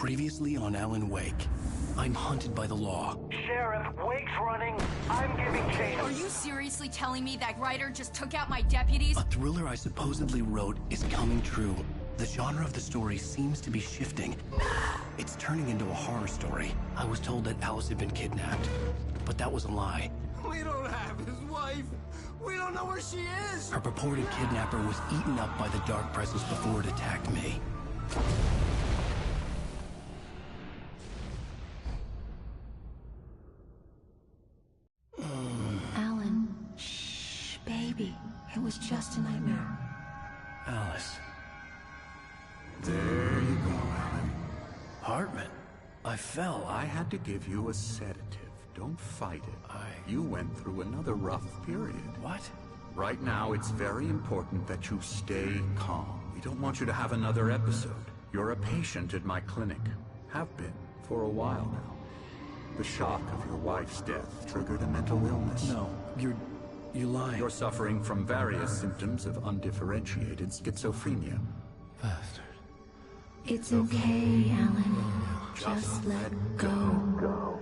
Previously on Alan Wake. I'm hunted by the law. Sheriff, Wake's running. I'm giving chase. Are you seriously telling me that writer just took out my deputies? A thriller I supposedly wrote is coming true. The genre of the story seems to be shifting. It's turning into a horror story. I was told that Alice had been kidnapped, but that was a lie. We don't have his wife. We don't know where she is. Her purported kidnapper was eaten up by the dark presence before it attacked me. Alan, shh, baby. It was just a nightmare. Alice. There you go, Alan. Hartman. I fell. I had to give you a sedative. Don't fight it. You went through another rough period. What? Right now, it's very important that you stay calm. We don't want you to have another episode. You're a patient at my clinic. Have been for a while now. The shock of your wife's death triggered a mental illness. No, you're lying. You're suffering from various symptoms of undifferentiated schizophrenia. Bastard. It's okay, Alan. Just let go.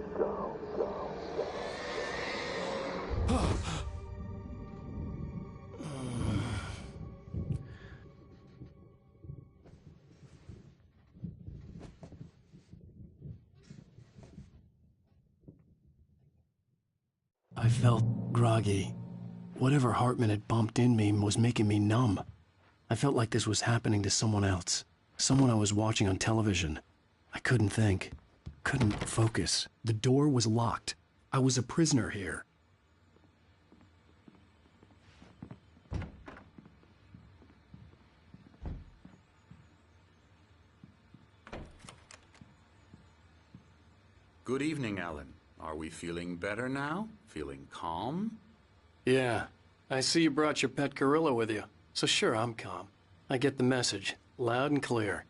I felt groggy. Whatever Hartman had bumped in me was making me numb. I felt like this was happening to someone else. Someone I was watching on television. I couldn't think. Couldn't focus. The door was locked. I was a prisoner here. Good evening, Alan. Are we feeling better now? Feeling calm? Yeah. I see you brought your pet gorilla with you. So sure, I'm calm. I get the message. Loud and clear.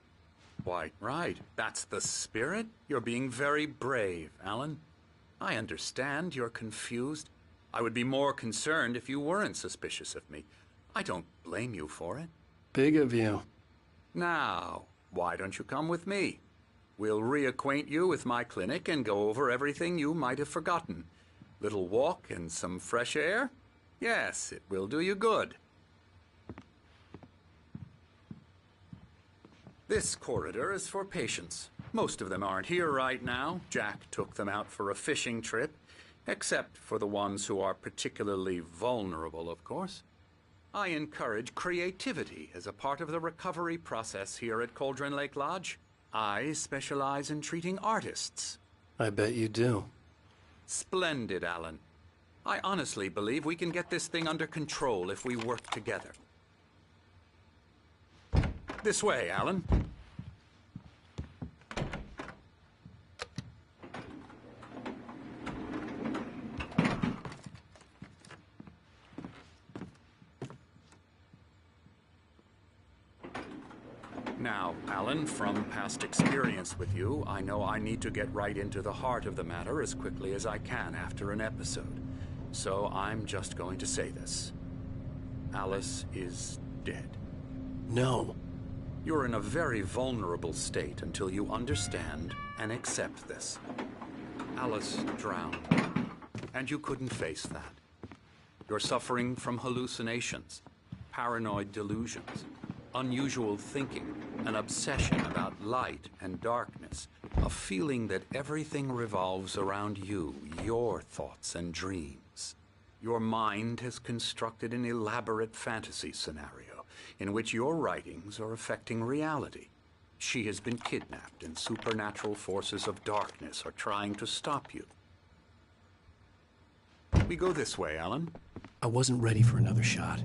Why, right. That's the spirit. You're being very brave, Alan. I understand you're confused. I would be more concerned if you weren't suspicious of me. I don't blame you for it. Big of you. Now, why don't you come with me? We'll reacquaint you with my clinic and go over everything you might have forgotten. Little walk and some fresh air? Yes, it will do you good. This corridor is for patients. Most of them aren't here right now. Jack took them out for a fishing trip, except for the ones who are particularly vulnerable, of course. I encourage creativity as a part of the recovery process here at Cauldron Lake Lodge. I specialize in treating artists. I bet you do. Splendid, Alan. I honestly believe we can get this thing under control if we work together. This way, Alan. Now, Alan, from past experience with you, I know I need to get right into the heart of the matter as quickly as I can after an episode. So I'm just going to say this. Alice is dead. No. You're in a very vulnerable state until you understand and accept this. Alice drowned, and you couldn't face that. You're suffering from hallucinations, paranoid delusions, unusual thinking, an obsession about light and darkness, a feeling that everything revolves around you, your thoughts and dreams. Your mind has constructed an elaborate fantasy scenario in which your writings are affecting reality. She has been kidnapped, and supernatural forces of darkness are trying to stop you. We go this way, Alan. I wasn't ready for another shot,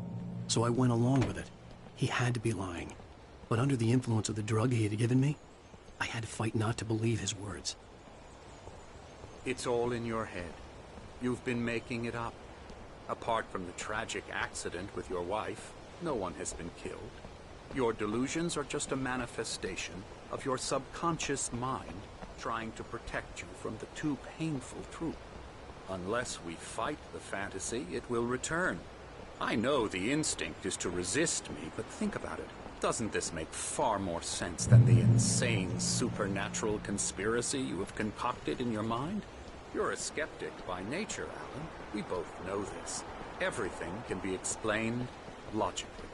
so I went along with it. He had to be lying. But under the influence of the drug he had given me, I had to fight not to believe his words. It's all in your head. You've been making it up. Apart from the tragic accident with your wife, no one has been killed. Your delusions are just a manifestation of your subconscious mind trying to protect you from the too painful truth. Unless we fight the fantasy, it will return. I know the instinct is to resist me, but think about it. Doesn't this make far more sense than the insane supernatural conspiracy you have concocted in your mind? You're a skeptic by nature, Alan. We both know this. Everything can be explained logically.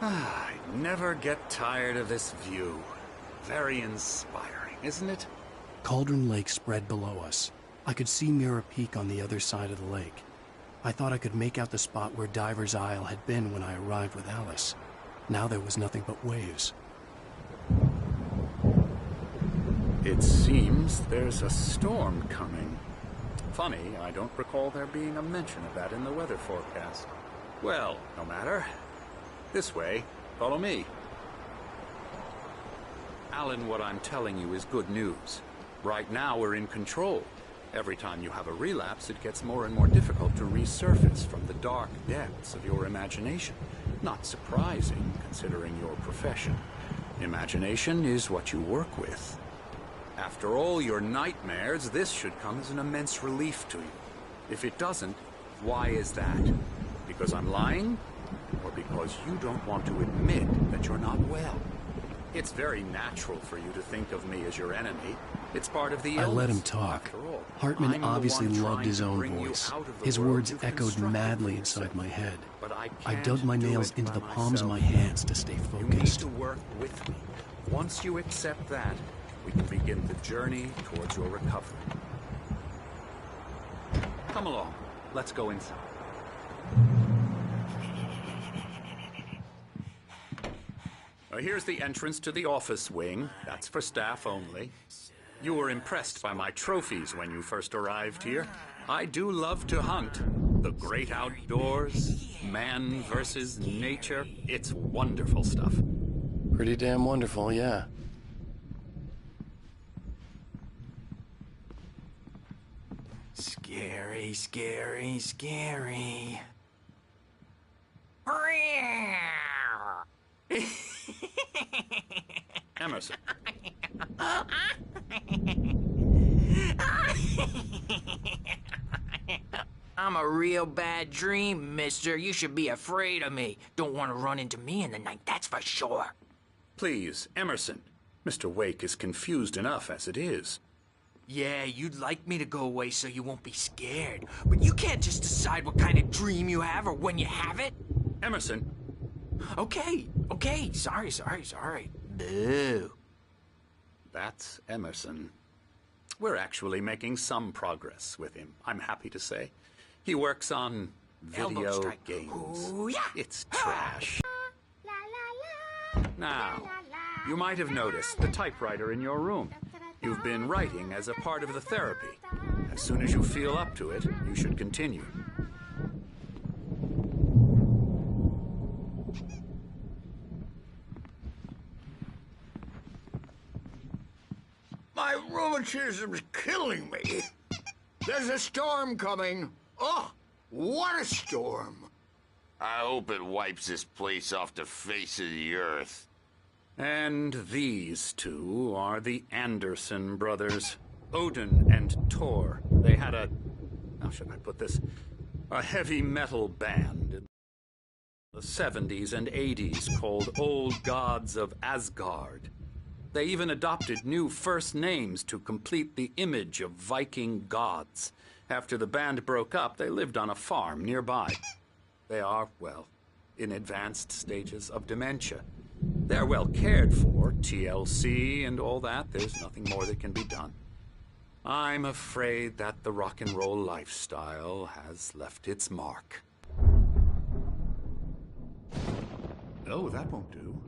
I never get tired of this view. Very inspiring, isn't it? Cauldron Lake spread below us. I could see Mirror Peak on the other side of the lake. I thought I could make out the spot where Diver's Isle had been when I arrived with Alice. Now there was nothing but waves. It seems there's a storm coming. Funny, I don't recall there being a mention of that in the weather forecast. Well, no matter. This way. Follow me. Alan, what I'm telling you is good news. Right now, we're in control. Every time you have a relapse, it gets more and more difficult to resurface from the dark depths of your imagination. Not surprising, considering your profession. Imagination is what you work with. After all your nightmares, this should come as an immense relief to you. If it doesn't, why is that? Because I'm lying? Or because you don't want to admit that you're not well? It's very natural for you to think of me as your enemy. It's part of the illness. I let him talk. Hartman obviously loved his own voice. His words echoed madly inside my head. I dug my nails into the palms of my hands to stay You need focused. to work with me. Once you accept that, we can begin the journey towards your recovery. Come along. Let's go inside. Here's the entrance to the office wing. That's for staff only. You were impressed by my trophies when you first arrived here. I do love to hunt. The great outdoors, man versus nature. It's wonderful stuff. Pretty damn wonderful, yeah. Scary, scary, scary. Emerson. I'm a real bad dream, mister. You should be afraid of me. Don't want to run into me in the night, that's for sure. Please, Emerson. Mr. Wake is confused enough as it is. Yeah, you'd like me to go away so you won't be scared. But you can't just decide what kind of dream you have or when you have it. Emerson. Okay. Sorry. Boo. That's Emerson. We're actually making some progress with him, I'm happy to say. He works on Elbow video strike. games. Ooh, yeah. It's trash. Now, you might have noticed the typewriter in your room. You've been writing as a part of the therapy. As soon as you feel up to it, you should continue. My rheumatism's killing me. There's a storm coming. Oh, what a storm. I hope it wipes this place off the face of the earth. And these two are the Anderson brothers, Odin and Thor. They had how should I put this? A heavy metal band in the 70s and 80s called Old Gods of Asgard. They even adopted new first names to complete the image of Viking gods. After the band broke up, they lived on a farm nearby. They are, well, in advanced stages of dementia. They're well cared for, TLC and all that. There's nothing more that can be done. I'm afraid that the rock and roll lifestyle has left its mark. Oh, that won't do.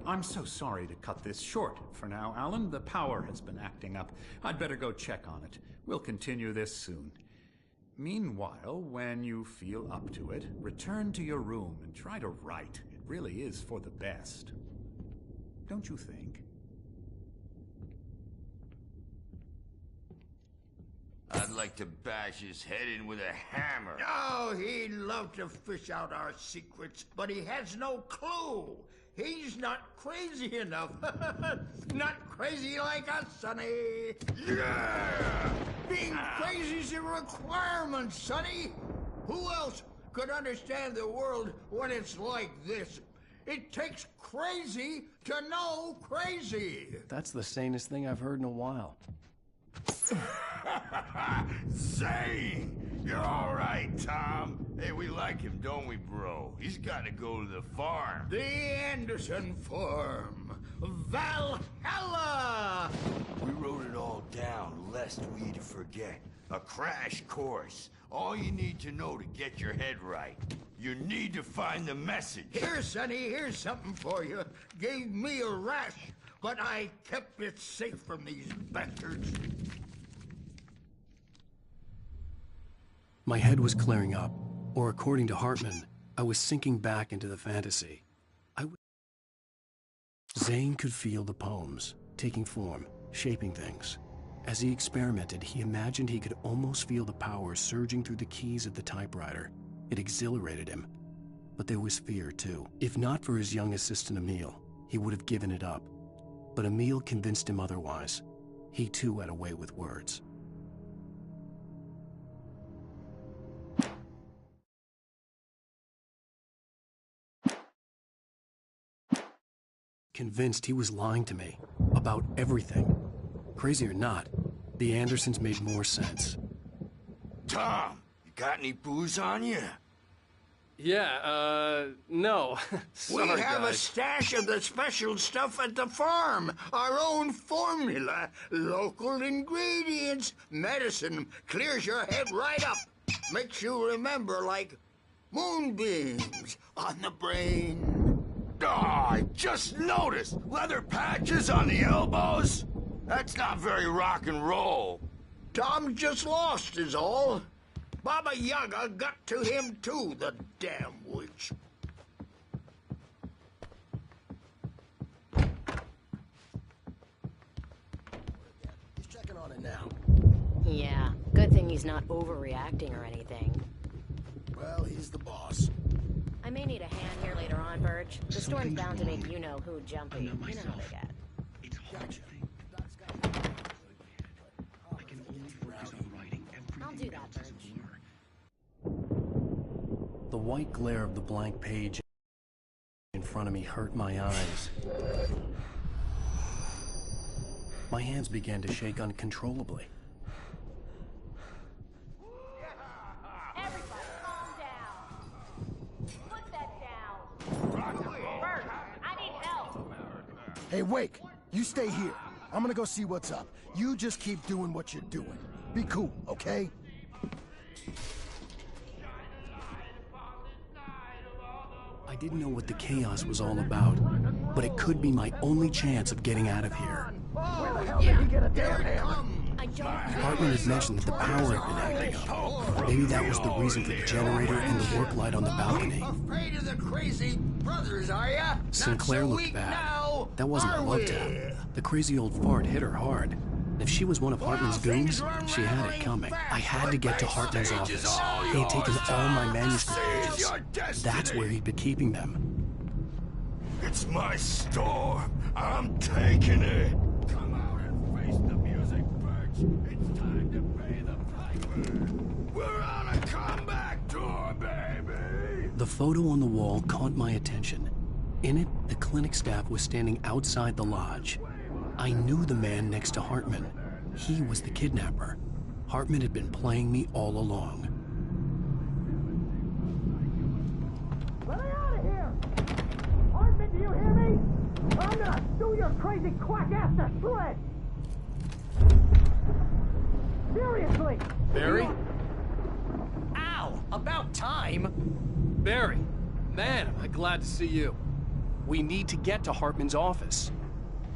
I'm so sorry to cut this short for now, Alan. The power has been acting up. I'd better go check on it. We'll continue this soon. Meanwhile, when you feel up to it, return to your room and try to write. It really is for the best. Don't you think? I'd like to bash his head in with a hammer. Oh, he'd love to fish out our secrets, but he has no clue. He's not crazy enough. Not crazy like us, Sonny. Yeah! Being crazy's a requirement, Sonny. Who else could understand the world when it's like this? It takes crazy to know crazy. That's the sanest thing I've heard in a while. Zane! You're all right, Tom. Hey, we like him, don't we, bro? He's got to go to the farm. The Anderson Farm. Valhalla! We wrote it all down, lest we forget. A crash course. All you need to know to get your head right. You need to find the message. Here, Sonny, here's something for you. Gave me a rash, but I kept it safe from these bastards. My head was clearing up, or according to Hartman, I was sinking back into the fantasy. Zane could feel the poems, taking form, shaping things. As he experimented, he imagined he could almost feel the power surging through the keys of the typewriter. It exhilarated him. But there was fear, too. If not for his young assistant Emil, he would have given it up. But Emil convinced him otherwise. He too had a way with words. Convinced he was lying to me about everything. Crazy or not, the Andersons made more sense. Tom, you got any booze on you? Yeah, no. We have a stash of the special stuff at the farm. Our own formula. Local ingredients. Medicine clears your head right up. Makes you remember like moonbeams on the brain. Oh, I just noticed! Leather patches on the elbows? That's not very rock and roll. Tom just lost is all. Baba Yaga got to him too, the damn witch. He's checking on it now. Yeah, good thing he's not overreacting or anything. Well, he's the boss. I may need a hand here later on, Birch. The storm's bound to make you-know-who jumpy. You know how they get. I'll do that, Birch. The white glare of the blank page in front of me hurt my eyes. My hands began to shake uncontrollably. Everybody, calm down. Put that down. Bert, I need help. Hey, Wake, you stay here. I'm gonna go see what's up. You just keep doing what you're doing. Be cool, okay? I didn't know what the chaos was all about, but it could be my only chance of getting out of here. Where the hell did he get a damn hammer? Hartman had mentioned that the power had been acting up. Maybe that was the reason for the generator and the work light on the balcony. Afraid of the crazy brothers, are ya? Sinclair Not so looked weak bad. now, That wasn't a are love we? tap. The crazy old fart hit her hard. If she was one of Hartman's goons, she had it coming. I had to get to Hartman's office. He had taken all my manuscript pages. That's where he'd been keeping them. It's my storm. I'm taking it. Come out and face the music, Birch. It's time to pay the piper. We're on a comeback tour, baby. The photo on the wall caught my attention. In it, the clinic staff was standing outside the lodge. I knew the man next to Hartman. He was the kidnapper. Hartman had been playing me all along. Let me out of here! Hartman, do you hear me? I'm gonna sue your crazy quack ass to shreds! Seriously! Barry? Ow! About time! Barry! Man, am I glad to see you. We need to get to Hartman's office.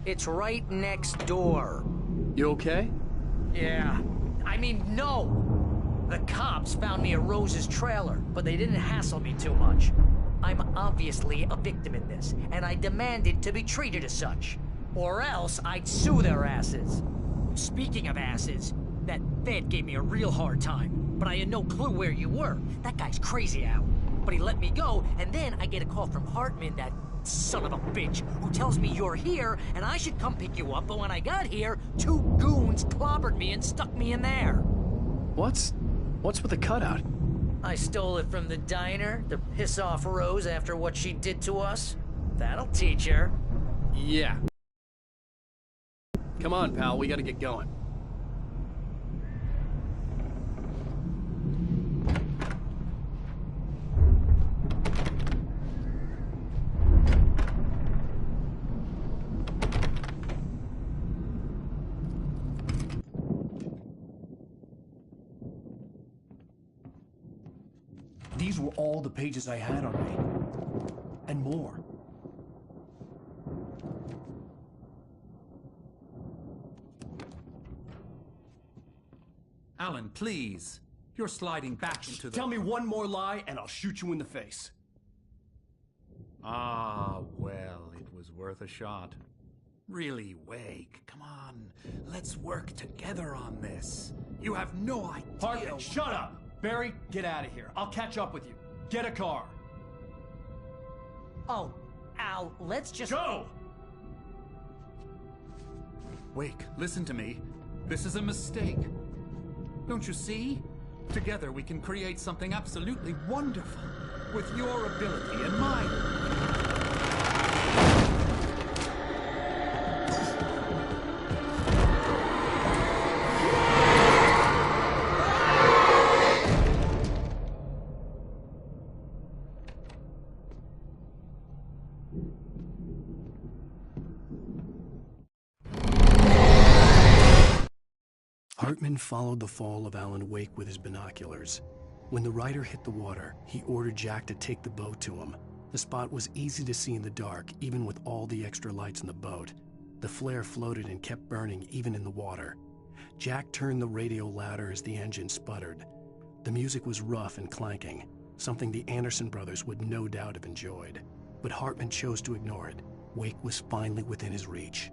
It's right next door. You okay? Yeah. I mean, no! The cops found me at Rose's trailer, but they didn't hassle me too much. I'm obviously a victim in this, and I demanded to be treated as such. Or else I'd sue their asses. Speaking of asses, that Fed gave me a real hard time, but I had no clue where you were. That guy's crazy out. But he let me go, and then I get a call from Hartman that son of a bitch, who tells me you're here and I should come pick you up, but when I got here, 2 goons clobbered me and stuck me in there. What's with the cutout? I stole it from the diner to piss off Rose after what she did to us. That'll teach her. Yeah. Come on, pal, we gotta get going. These were all the pages I had on me. And more. Alan, please. You're sliding back into the... Tell me one more lie and I'll shoot you in the face. Ah, well, it was worth a shot. Really, Wake, come on. Let's work together on this. You have no idea... Hartman, shut up! Barry, get out of here. I'll catch up with you. Get a car. Oh, Al, let's just... Go! Wake, listen to me. This is a mistake. Don't you see? Together we can create something absolutely wonderful. With your ability and mine. Hartman followed the fall of Alan Wake with his binoculars. When the rider hit the water, he ordered Jack to take the boat to him. The spot was easy to see in the dark, even with all the extra lights in the boat. The flare floated and kept burning even in the water. Jack turned the radio louder as the engine sputtered. The music was rough and clanking, something the Anderson brothers would no doubt have enjoyed. But Hartman chose to ignore it. Wake was finally within his reach.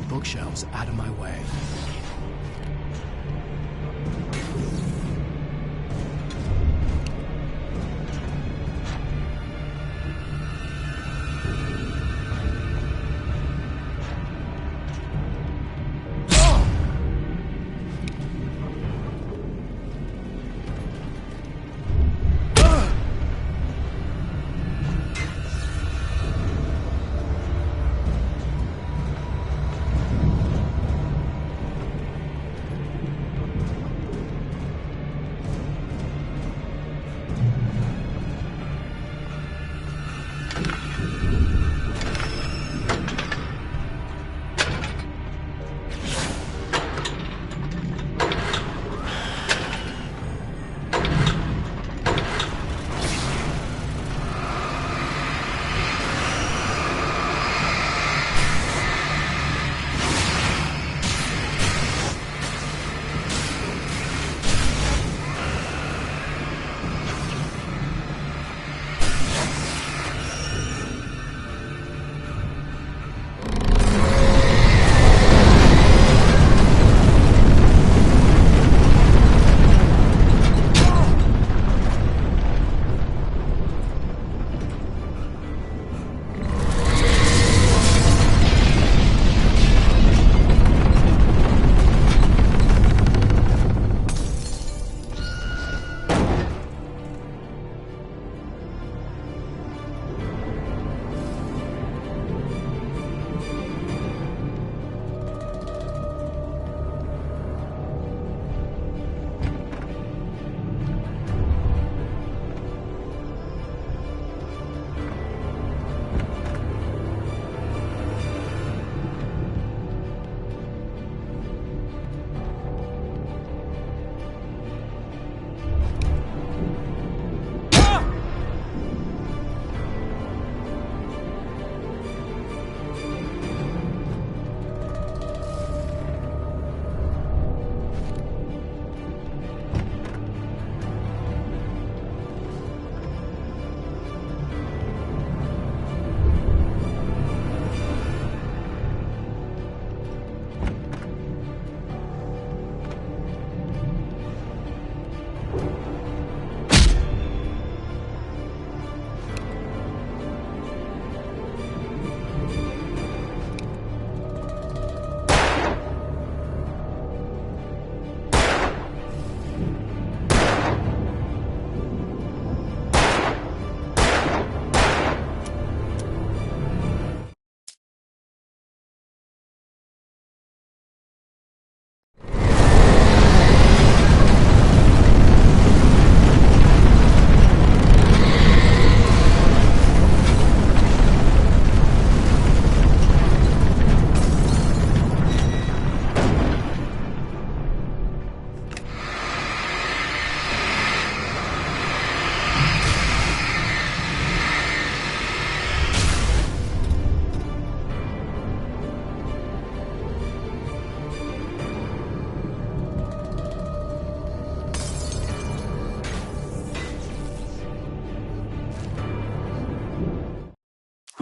Bookshelves out of my way.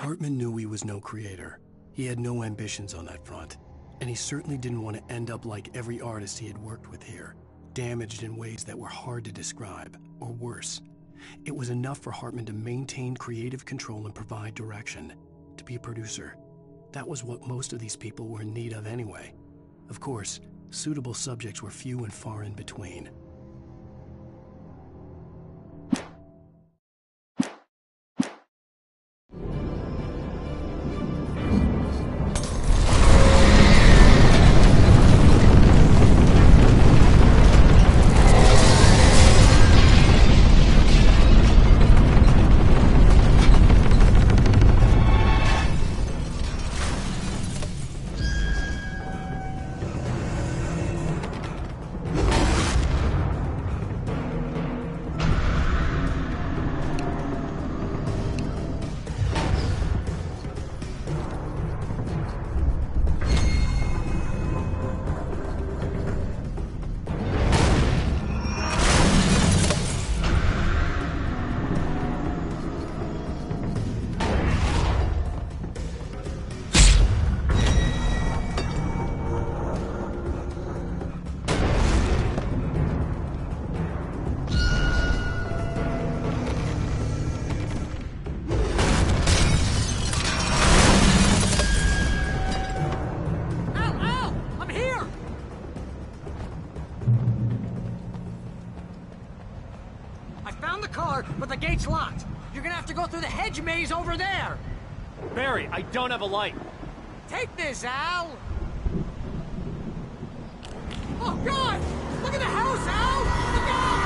Hartman knew he was no creator. He had no ambitions on that front. And he certainly didn't want to end up like every artist he had worked with here, damaged in ways that were hard to describe, or worse. It was enough for Hartman to maintain creative control and provide direction, to be a producer. That was what most of these people were in need of anyway. Of course, suitable subjects were few and far in between. But the gate's locked. You're gonna have to go through the hedge maze over there. Barry, I don't have a light. Take this, Al. Oh, God! Look at the house, Al! Look out!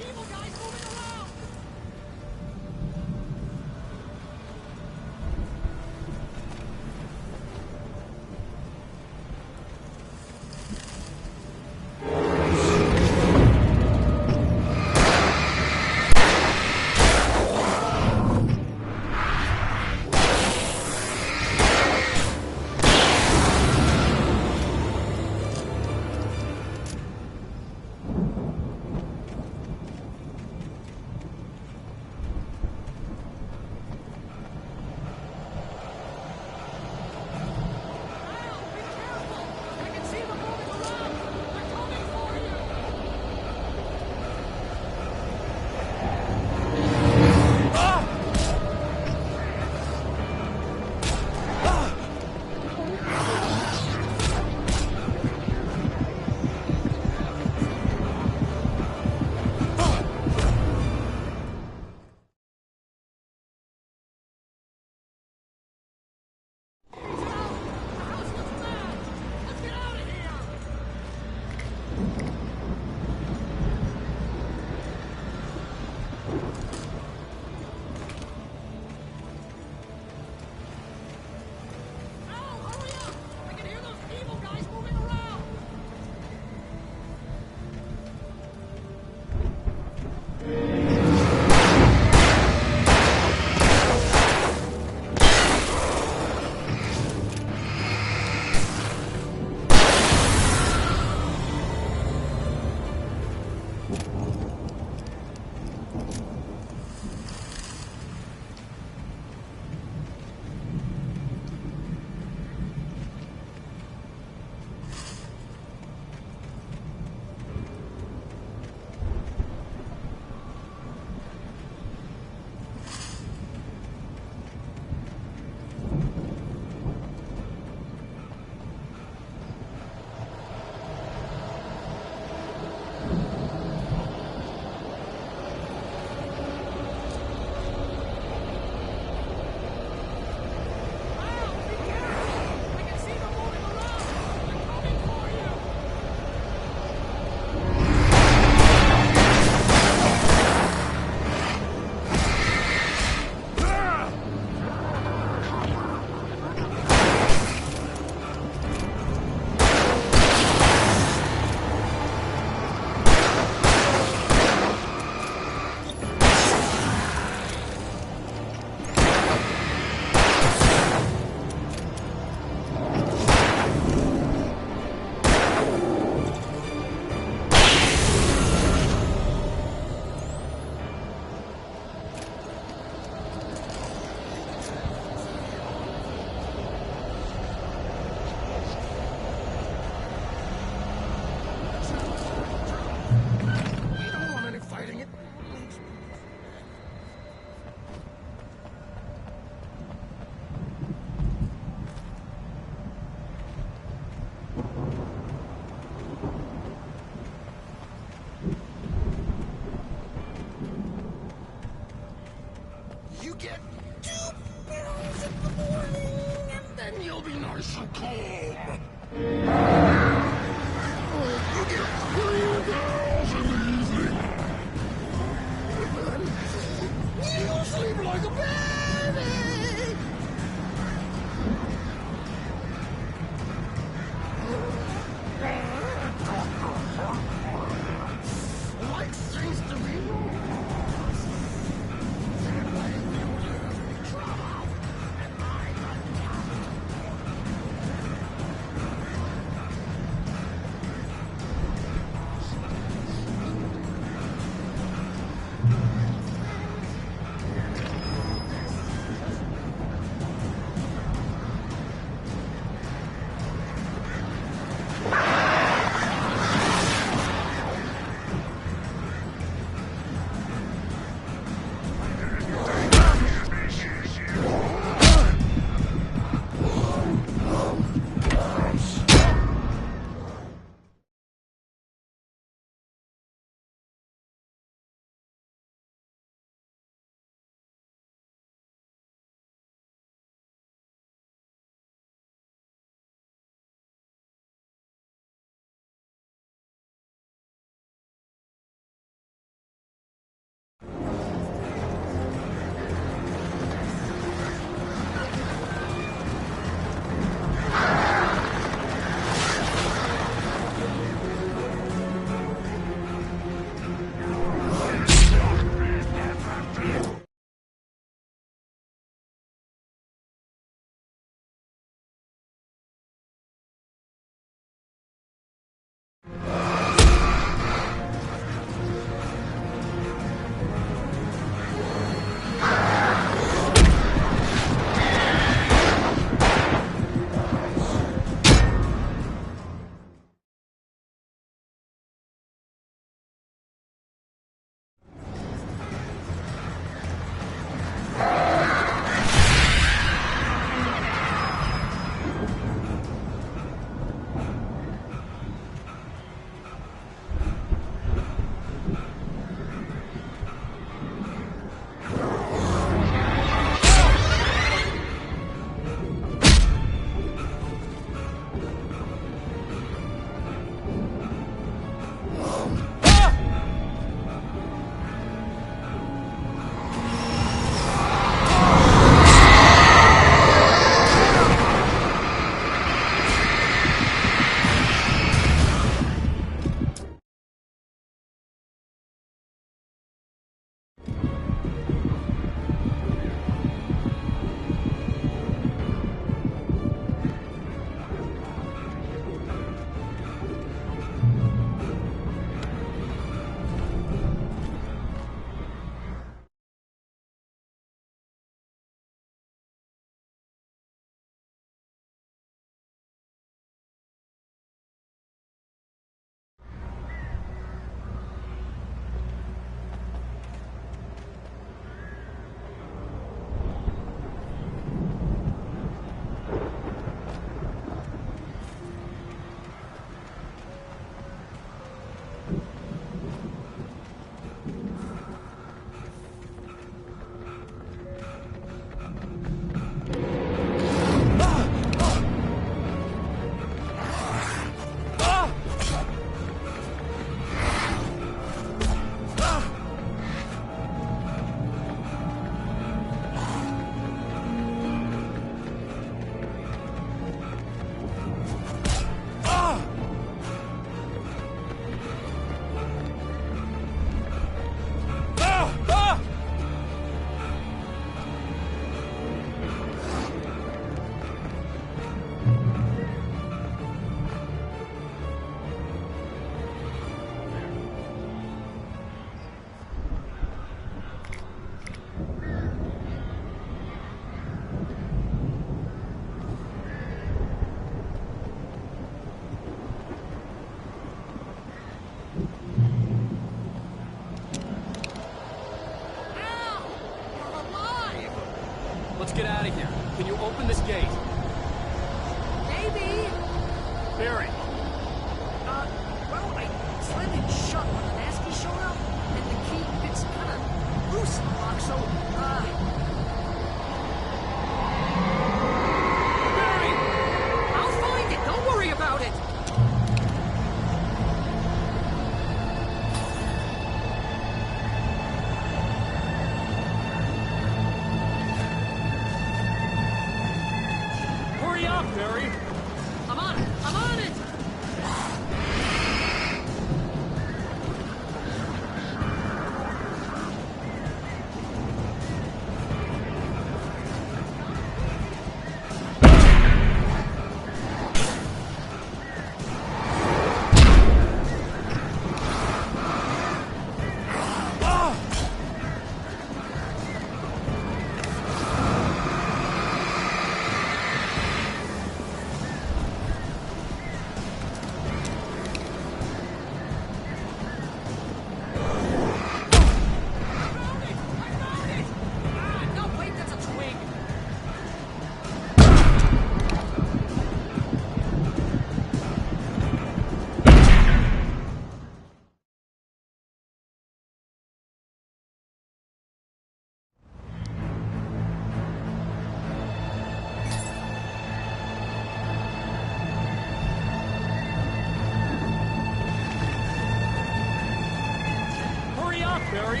Barry?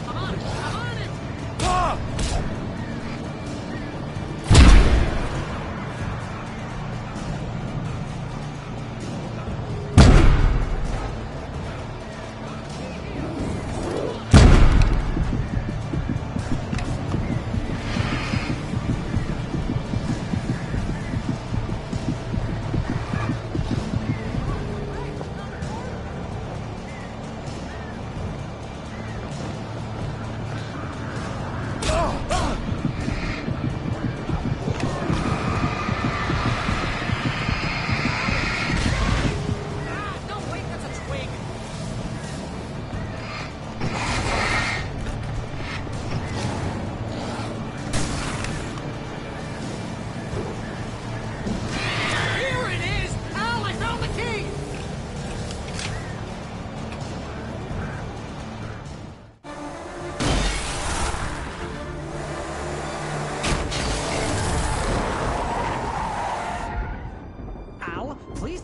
I'm on it! I'm on it! Ah!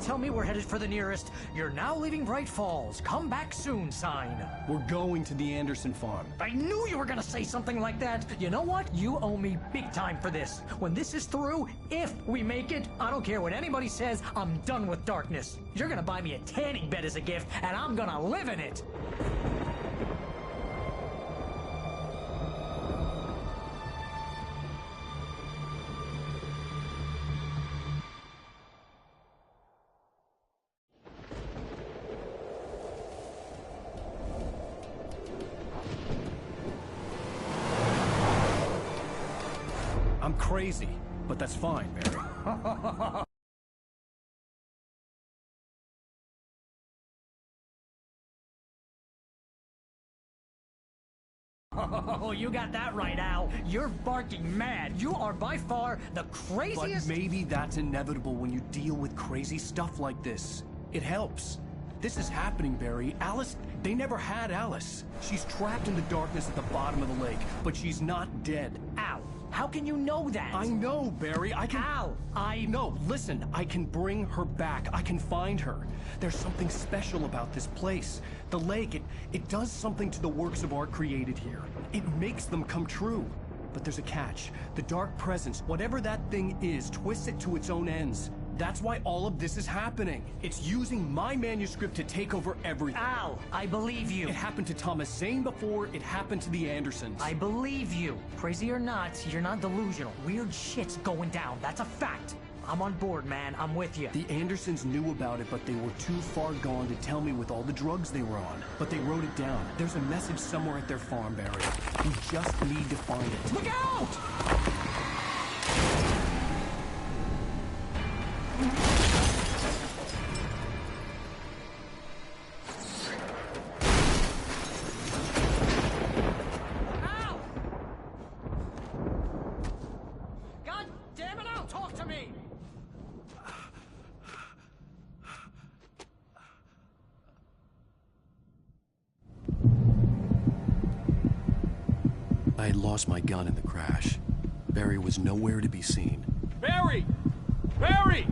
Tell me we're headed for the nearest "You're now leaving Bright Falls. Come back soon" sign. We're going to the Anderson farm. I knew you were gonna say something like that. You know what? You owe me big time for this. When this is through, if we make it, I don't care what anybody says, I'm done with darkness. You're gonna buy me a tanning bed as a gift, and I'm gonna live in it. I'm crazy, but that's fine, Barry. Oh, you got that right, Al. You're barking mad. You are by far the craziest... But maybe that's inevitable when you deal with crazy stuff like this. It helps. This is happening, Barry. Alice, they never had Alice. She's trapped in the darkness at the bottom of the lake, but she's not dead. Al, how can you know that? I know, Barry. I can... Al, No, listen. I can bring her back. I can find her. There's something special about this place. The lake, it does something to the works of art created here. It makes them come true. But there's a catch. The dark presence, whatever that thing is, twists it to its own ends. That's why all of this is happening. It's using my manuscript to take over everything. Al, I believe you. It happened to Thomas Zane before, it happened to the Andersons. I believe you. Crazy or not, you're not delusional. Weird shit's going down. That's a fact. I'm on board, man. I'm with you. The Andersons knew about it, but they were too far gone to tell me with all the drugs they were on. But they wrote it down. There's a message somewhere at their farm, Barry. We just need to find it. Look out! Ow! God damn it, Al, talk to me! I had lost my gun in the crash. Barry was nowhere to be seen. Barry! Barry!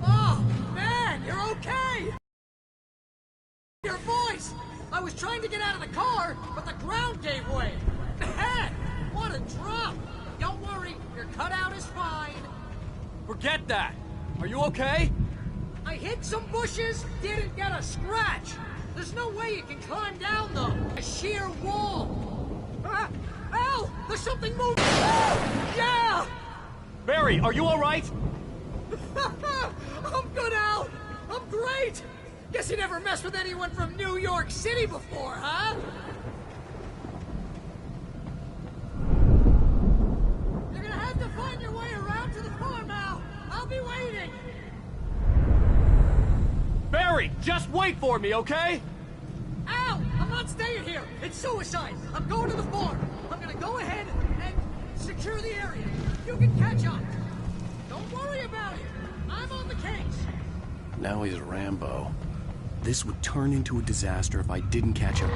Oh, man, you're okay! Your voice! I was trying to get out of the car, but the ground gave way. Man, what a drop! Don't worry, your cutout is fine. Forget that! Are you okay? I hit some bushes, didn't get a scratch. There's no way you can climb down, though. A sheer wall. Al, there's something moving! Yeah! Barry, are you alright? I'm good, Al! I'm great! Guess you never messed with anyone from New York City before, huh? You're gonna have to find your way around to the farm, Al. I'll be waiting. Barry, just wait for me, okay? Al, I'm not staying here. It's suicide. I'm going to the farm. I'm gonna go ahead and secure the area. You can catch up. Don't worry about it. I'm on the case. Now he's Rambo. This would turn into a disaster if I didn't catch up.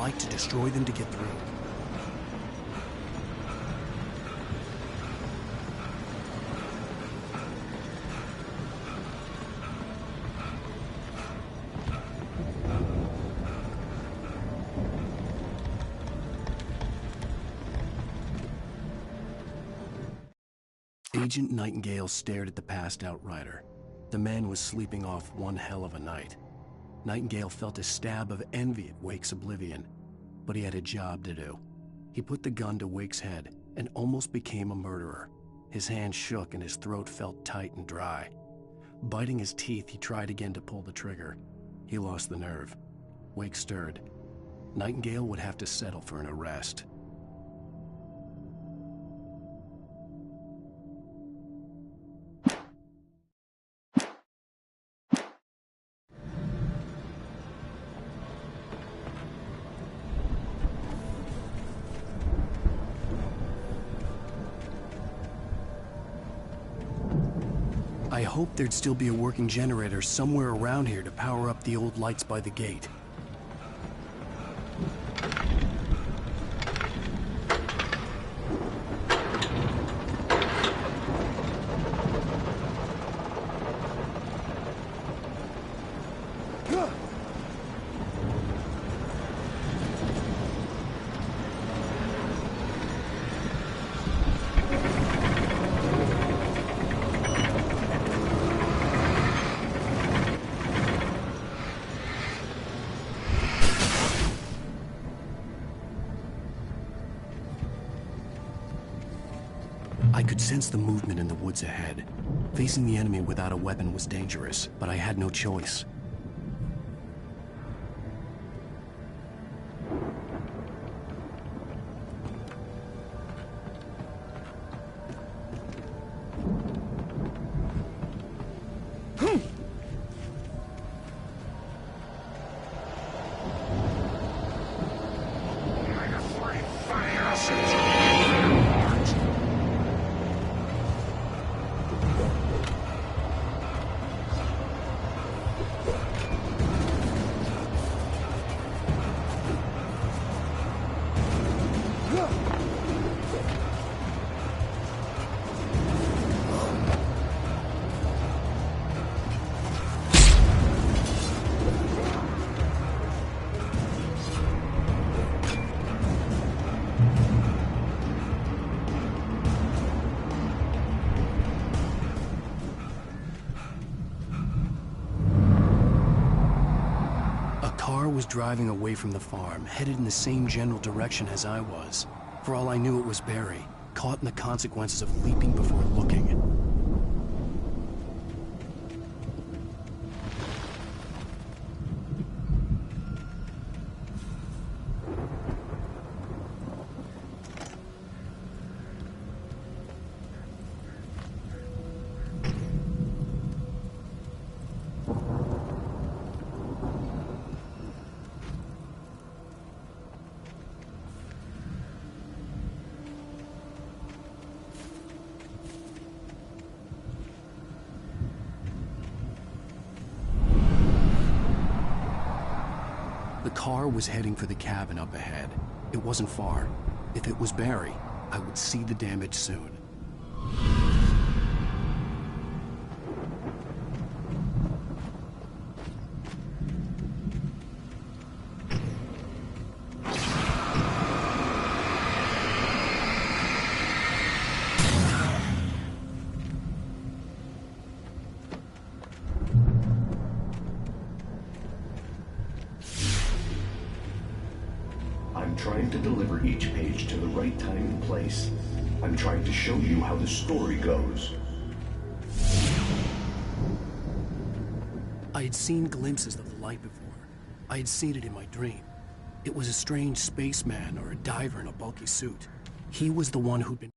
light to destroy them to get through. Agent Nightingale stared at the passed-out rider. The man was sleeping off one hell of a night. Nightingale felt a stab of envy at Wake's oblivion, but he had a job to do. He put the gun to Wake's head and almost became a murderer. His hand shook and his throat felt tight and dry. Biting his teeth, he tried again to pull the trigger. He lost the nerve. Wake stirred. Nightingale would have to settle for an arrest. I hoped there'd still be a working generator somewhere around here to power up the old lights by the gate. I could sense the movement in the woods ahead. Facing the enemy without a weapon was dangerous, but I had no choice. Was driving away from the farm, headed in the same general direction as I was. For all I knew, it was Barry, caught in the consequences of leaping before looking. The car was heading for the cabin up ahead. It wasn't far. If it was Barry, I would see the damage soon. I'm trying to deliver each page to the right time and place. I'm trying to show you how the story goes. I had seen glimpses of the light before. I had seen it in my dream. It was a strange spaceman or a diver in a bulky suit. He was the one who'd been...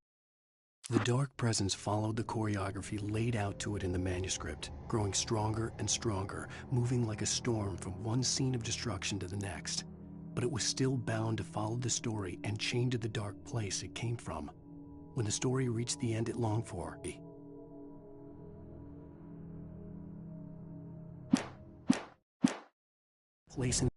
The dark presence followed the choreography laid out to it in the manuscript, growing stronger and stronger, moving like a storm from one scene of destruction to the next. But it was still bound to follow the story and chained to the dark place it came from. When the story reached the end it longed for, place in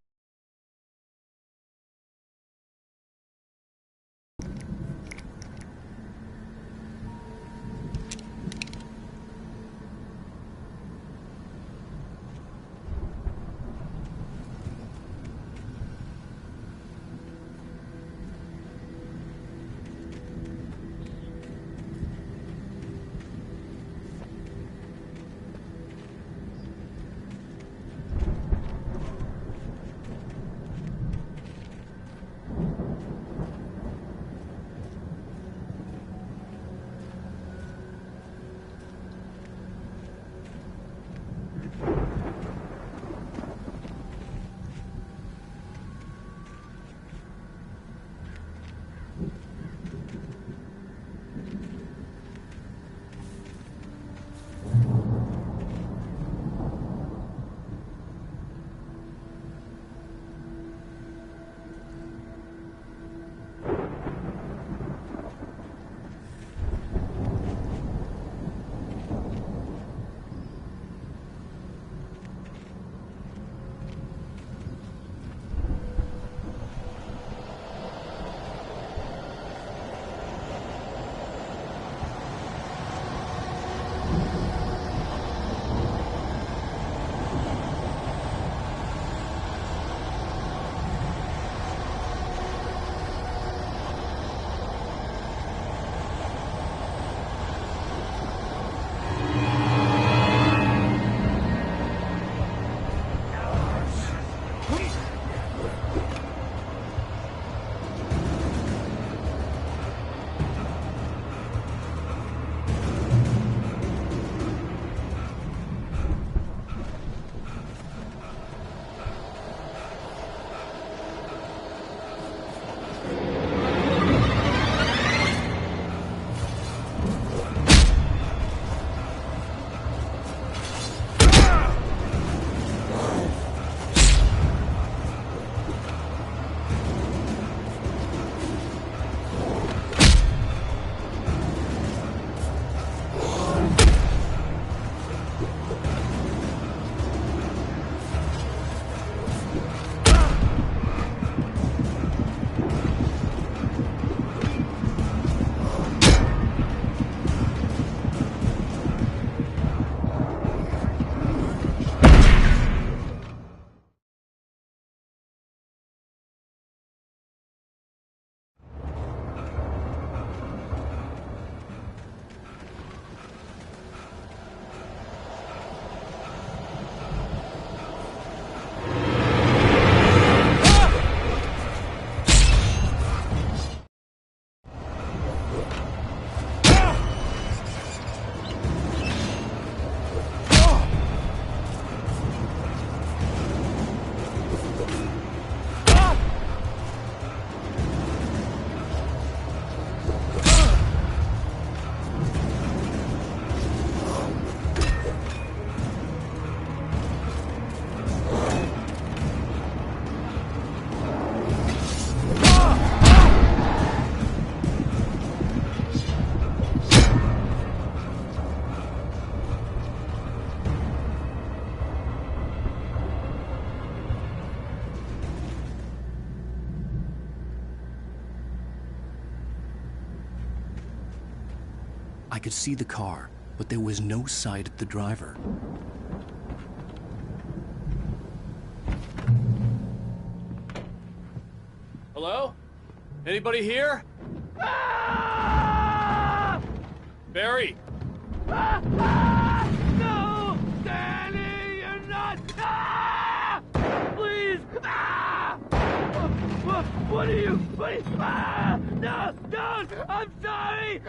I could see the car, but there was no sight of the driver. Hello? Anybody here? Barry! No! Danny, you're not! Please! What are you? No! Don't! I'm sorry!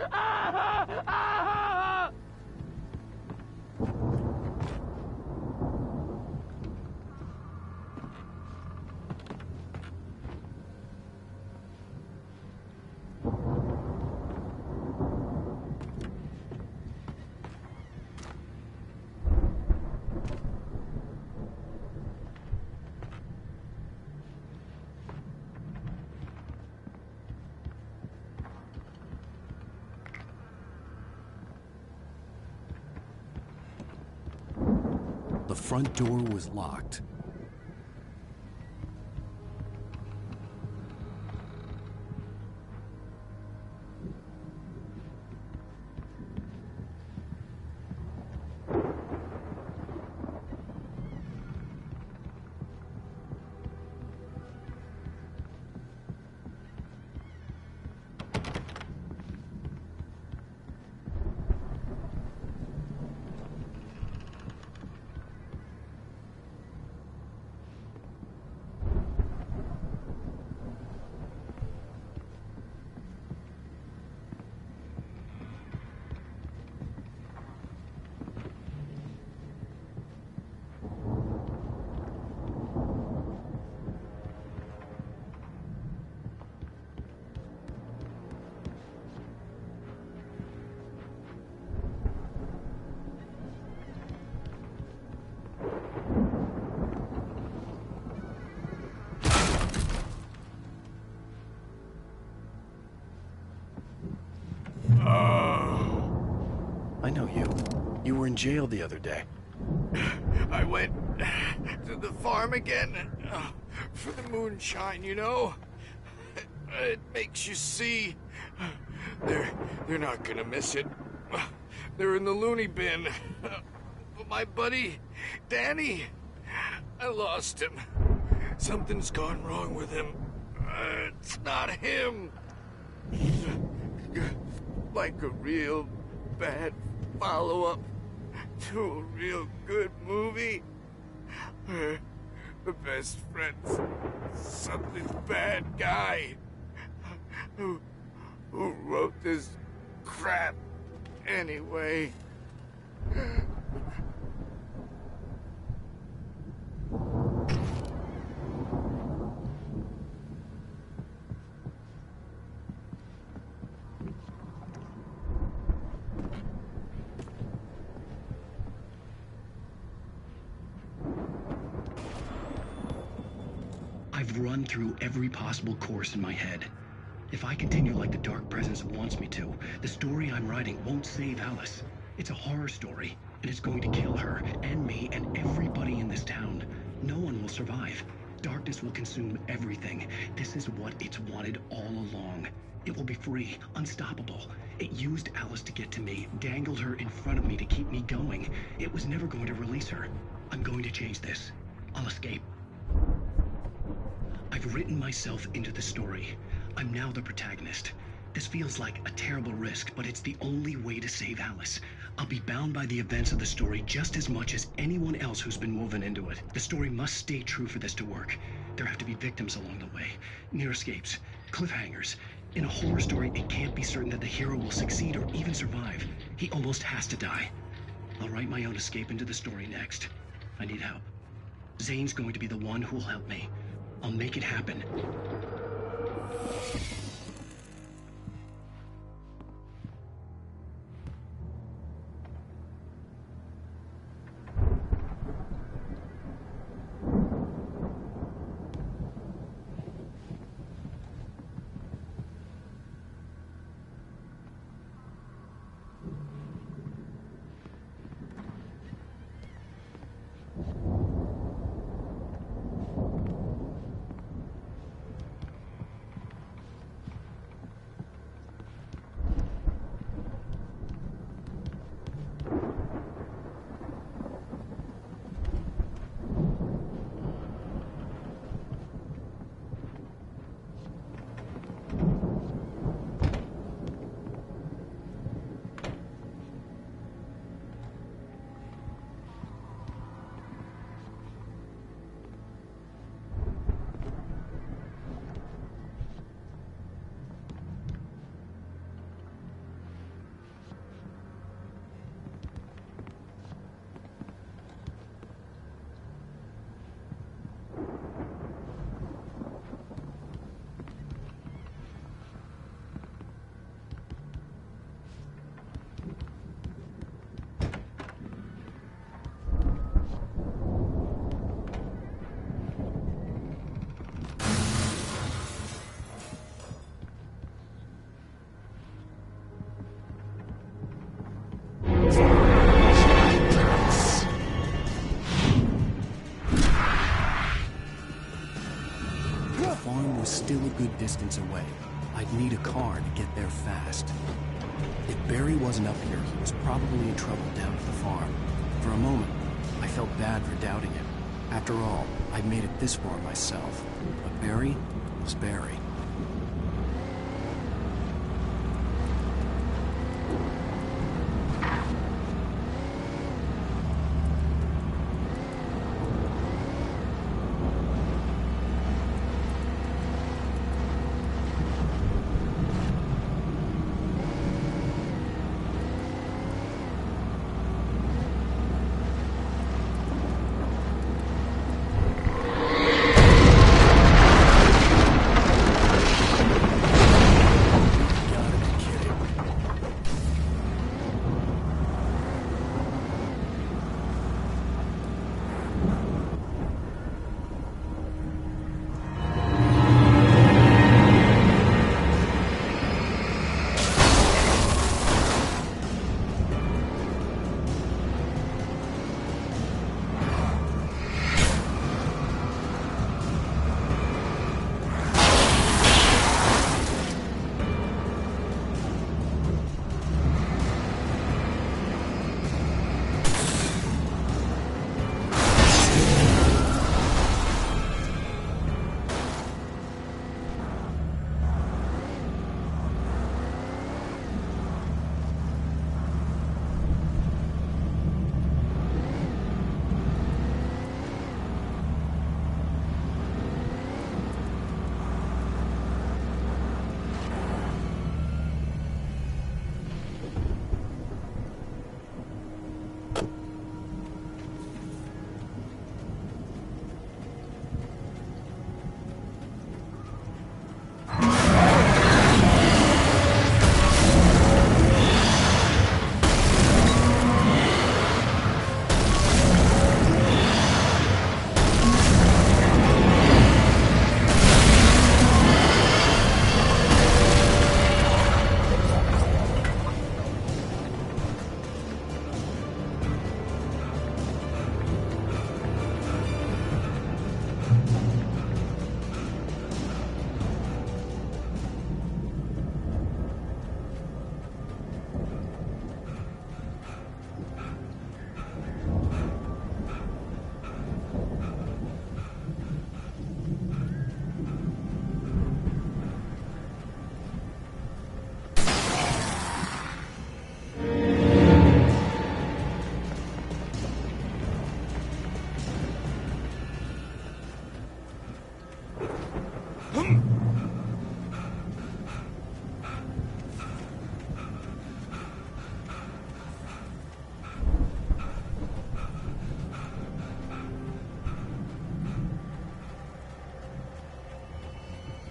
The front door was locked. I know you. You were in jail the other day. I went to the farm again for the moonshine, you know? It makes you see. They're not gonna miss it. They're in the loony bin. But my buddy, Danny, I lost him. Something's gone wrong with him. It's not him. Like a real bad follow-up to a real good movie where the best friend's something bad guy who wrote this crap anyway. I've run through every possible course in my head. If I continue like the Dark Presence wants me to, the story I'm writing won't save Alice. It's a horror story, and it's going to kill her, and me, and everybody in this town. No one will survive. Darkness will consume everything. This is what it's wanted all along. It will be free, unstoppable. It used Alice to get to me, dangled her in front of me to keep me going. It was never going to release her. I'm going to change this. I'll escape. I've written myself into the story. I'm now the protagonist. This feels like a terrible risk, but it's the only way to save Alice. I'll be bound by the events of the story just as much as anyone else who's been woven into it. The story must stay true for this to work. There have to be victims along the way, near escapes, cliffhangers. In a horror story, it can't be certain that the hero will succeed or even survive. He almost has to die. I'll write my own escape into the story next. I need help. Zane's going to be the one who will help me. I'll make it happen. good distance away. I'd need a car to get there fast. If Barry wasn't up here, he was probably in trouble down at the farm. For a moment, I felt bad for doubting him. After all, I'd made it this far myself. But Barry was Barry.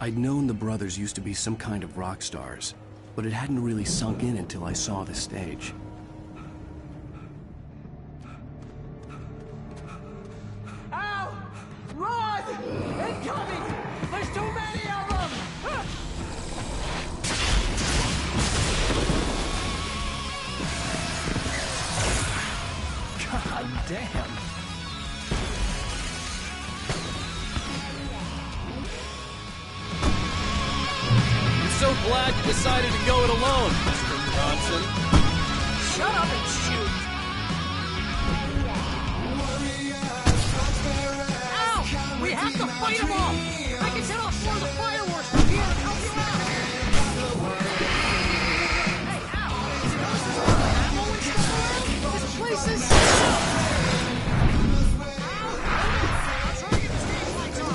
I'd known the brothers used to be some kind of rock stars, but it hadn't really sunk in until I saw the stage. Ow! Run! Incoming! There's too many of them! God damn! So glad you decided to go it alone, Mr. Johnson. Shut up and shoot! Ow! We have to fight them off! I can set off more of the fireworks from here and help you out! Hey, ow! Ammo and stuff around? This place is so... Let's hurry get the stage lights on!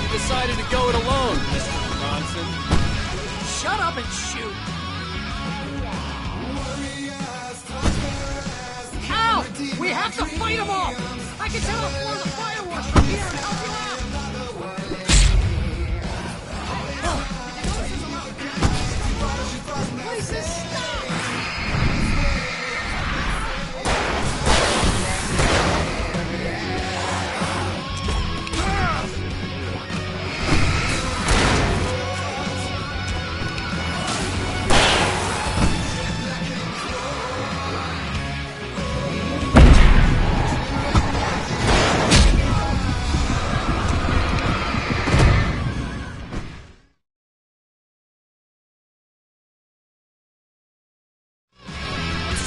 you decided to go it alone, Mr. Bronson. Shut up and shoot! Ow! We have to fight them off! I can set off one of the fireworks from here and help you out! Places stop!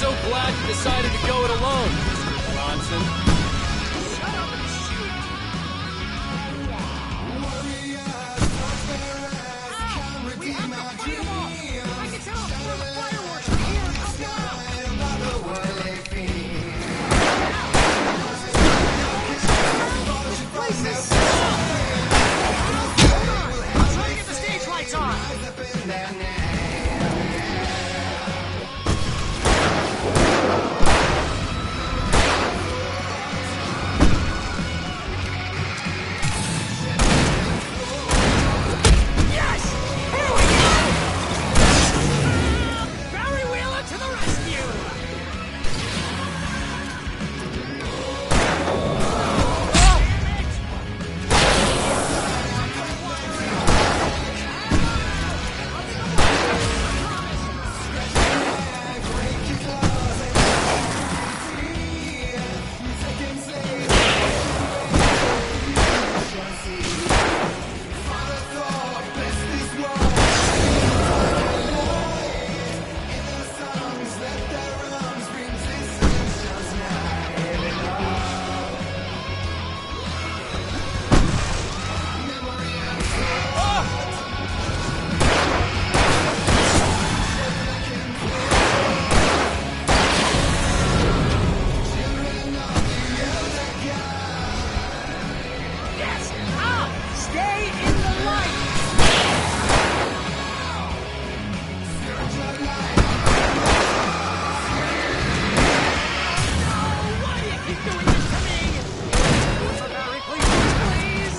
So glad you decided to go it alone, Mr. Bronson. Shut up and shoot! Ow! We have to fight them off! I can set off one of the fireworks from here and help you out! This place is stop! Hold on! I'm trying to get the stage lights on! Yes! Here we go! Barry Wheeler to the rescue! Yes! Out! Stay in the light! No! Why do you keep doing this to me? What's the Barry, please?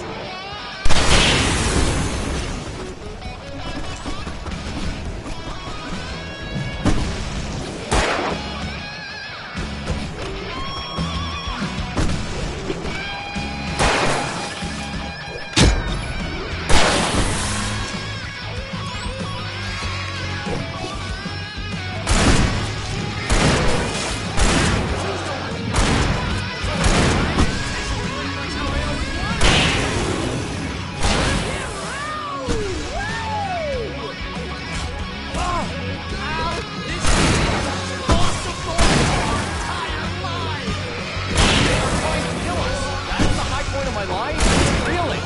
My life? Really?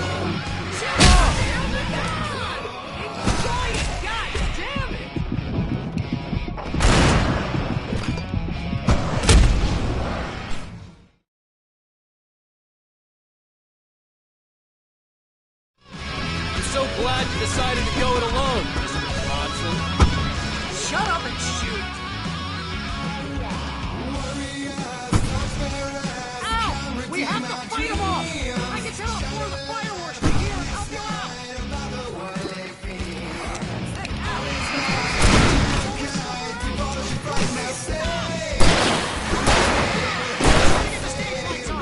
Enjoy it! God damn it! I'm so glad you decided to go it alone, Mr. Bronson. Shut up and shoot! Ow! We have to fight them off! I can set off one of the fireworks from here and help you out! Get the stage lights on!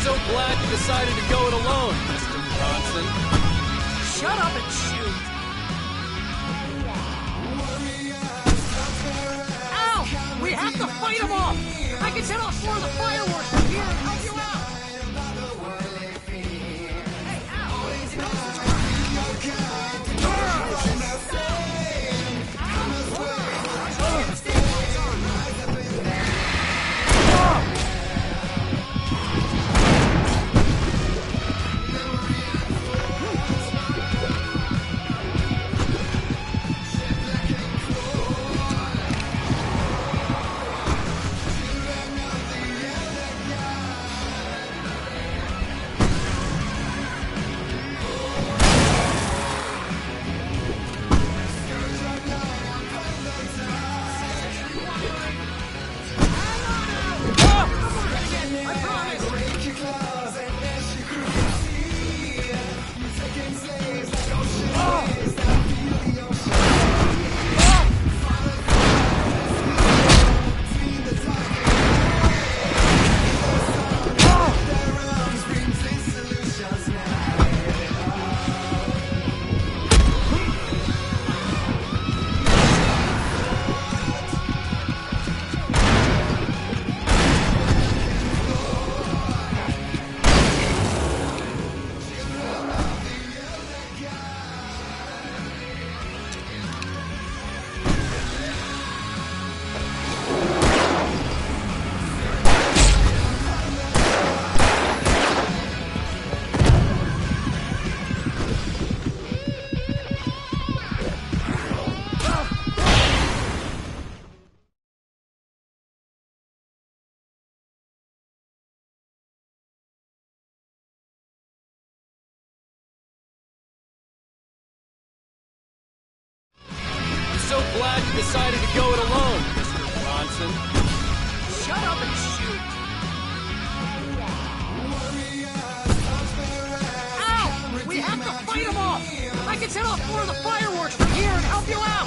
So glad you decided to go it alone, Mr. Bronson. Shut up and shoot! Ow! We have to fight them off! I can set off more of the fireworks from here and help you out! Hey, So glad you decided to go it alone, Mr. Bronson. Shut up and shoot! Ow! We have to fight them off! I can set off more of the fireworks from here and help you out!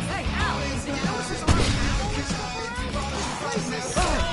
Hey, Al! Did you notice there's a lot of ammo and stuff around? This place is sick!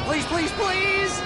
Please, please, please!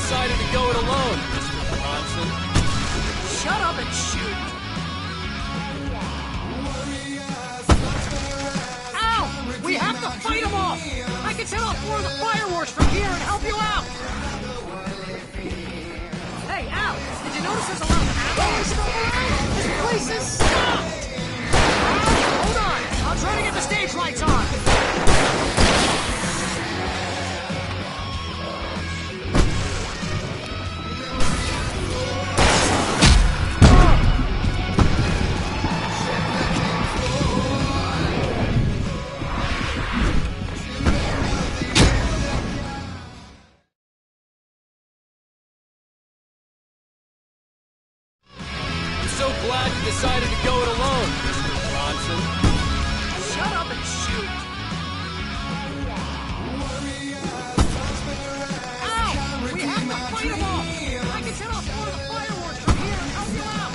decided to go it alone, Mr. Bronson. Shut up and shoot! Ow! We have to fight them off! I can set off more of the fireworks from here and help you out! Hey, Al! Did you notice there's a lot of apples around? This place is stopped! Hold on! I'll try to get the stage lights on! So glad you decided to go it alone, Mr. Bronson. Shut up and shoot! Ow! We have to fight them off! I can set off more of the fireworks from here and help you out!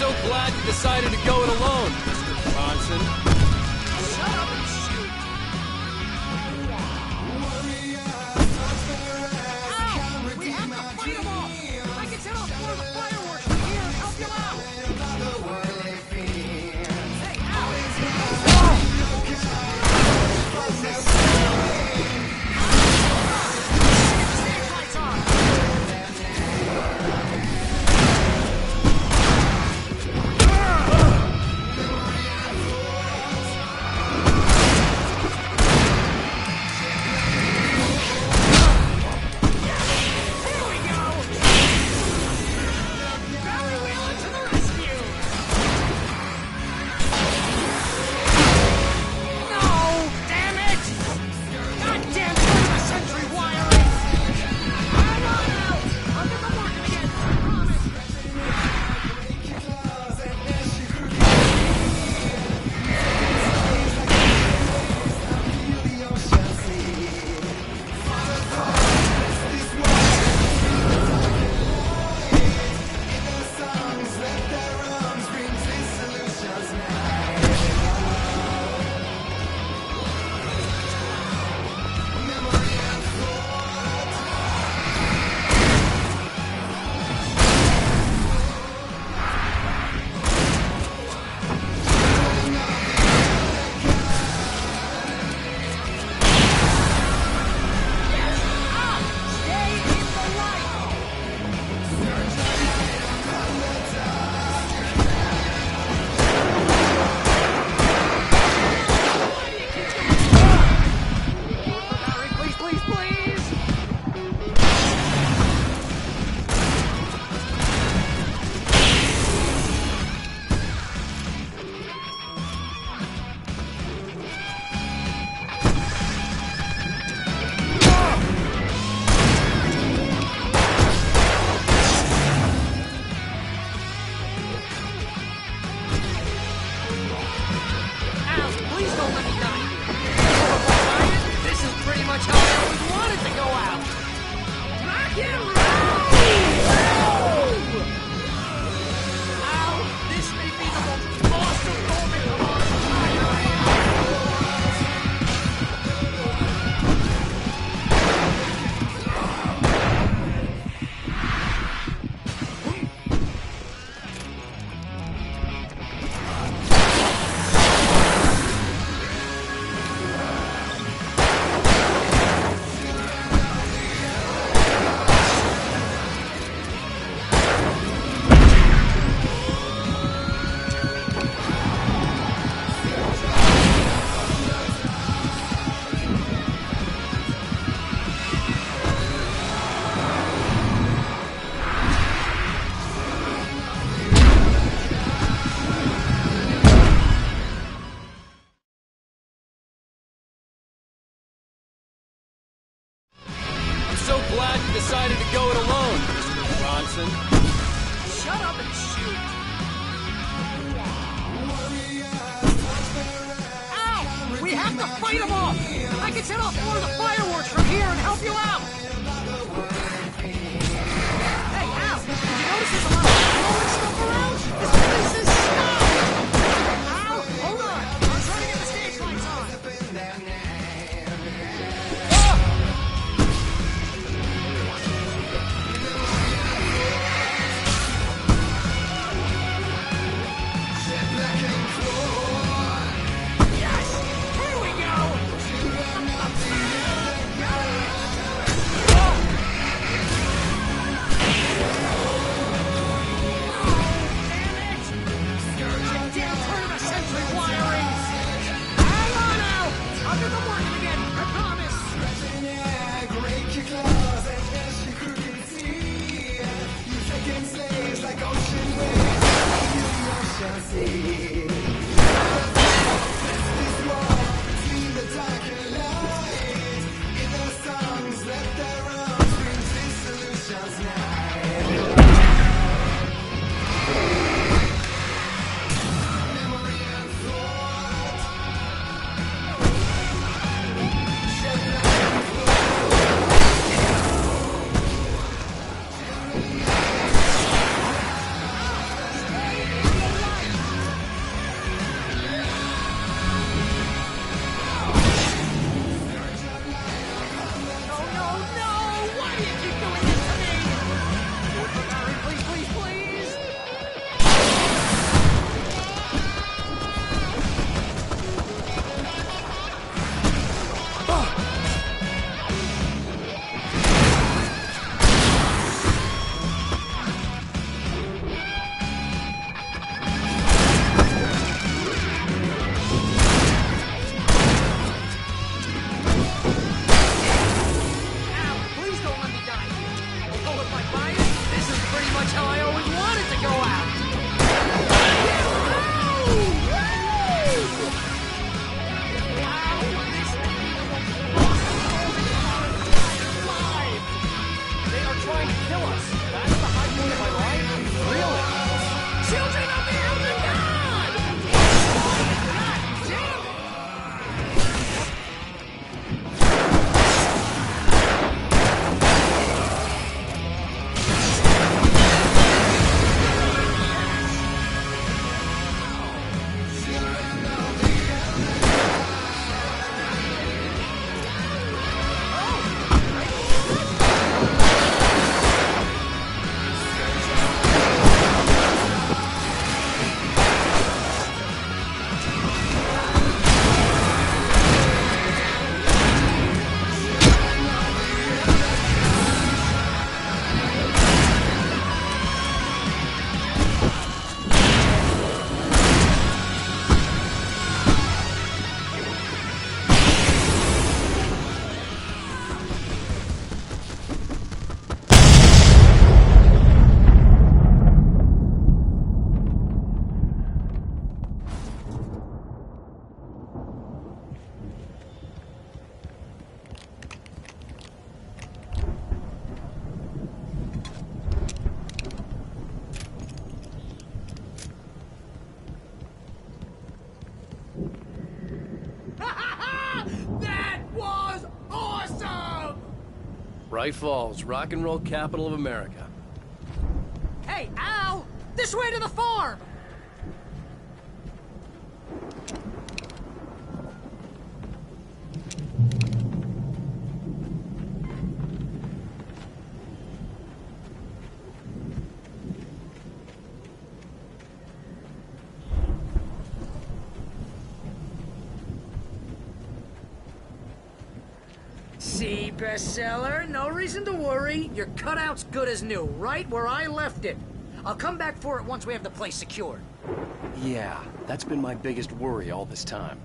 So glad you decided to go it alone, Mr. Bronson. Shut up and shoot! Ow! We have to fight them off! I can set off more of the fireworks from here and help you out! Hey, glad you decided to go it alone, Mr. Bronson. Shut up and shoot! Ow! We have to fight them off! I can set off more of the fireworks from here and help you out! Hey, Al! Did you notice there's a lot of glowing stuff around? This place is stopped! Al, hold on! I'm trying to get the stage lights on! Bright Falls, rock and roll capital of America. Hey, Al! This way to the farm! See, bestseller? No reason to worry. Your cutout's good as new, right where I left it. I'll come back for it once we have the place secured. Yeah, that's been my biggest worry all this time.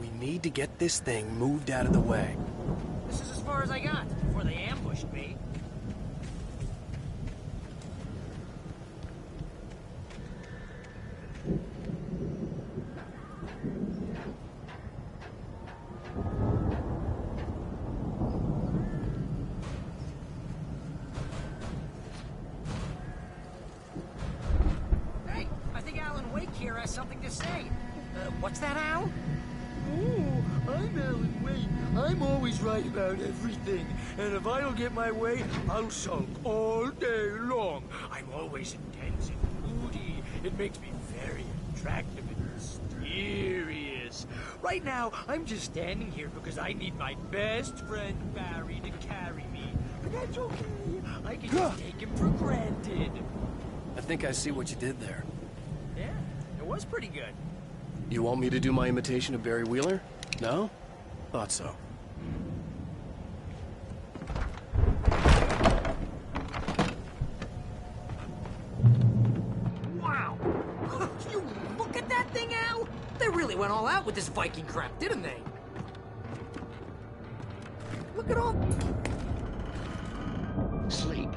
We need to get this thing moved out of the way. This is as far as I got before they ambushed me. What's that, Al? Oh, I'm Alan Wayne. I'm always right about everything. And if I don't get my way, I'll sulk all day long. I'm always intense and moody. It makes me very attractive and mysterious. Right now, I'm just standing here because I need my best friend Barry to carry me. But that's okay. I can just take him for granted. I think I see what you did there. Yeah, it was pretty good. You want me to do my imitation of Barry Wheeler? No? Thought so. Wow! You look at that thing, Al! They really went all out with this Viking crap, didn't they? Look at all... Sleep.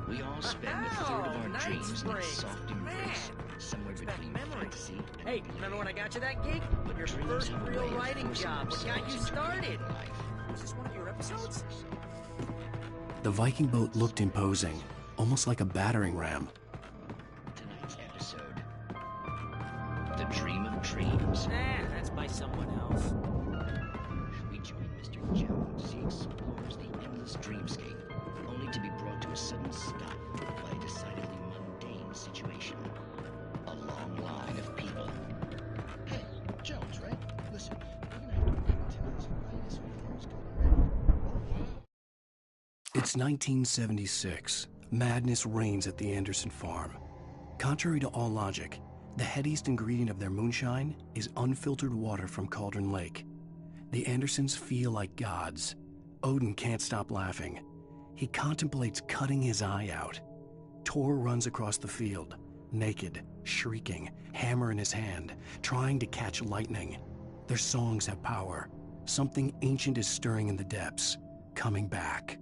We all spend a third of our dreams in a soft embrace, somewhere between fantasy and... Hey, remember when I got you that gig? Your first real writing job. What got you started? Was this one of your episodes? The Viking boat looked imposing, almost like a battering ram. Tonight's episode. The Dream of Dreams. That's by someone else. We join Mr. Jones as he explores the endless dreamscape, only to be brought to a sudden stop by a decidedly mundane situation. A long line of people. Hey, Jones, right? Listen, we're gonna have to wait until his latest videos come ready. It's 1976. Madness reigns at the Anderson farm. Contrary to all logic, the headiest ingredient of their moonshine is unfiltered water from Cauldron Lake. The Andersons feel like gods. Odin can't stop laughing. He contemplates cutting his eye out. Tor runs across the field, naked, shrieking, hammer in his hand, trying to catch lightning. Their songs have power. Something ancient is stirring in the depths, coming back.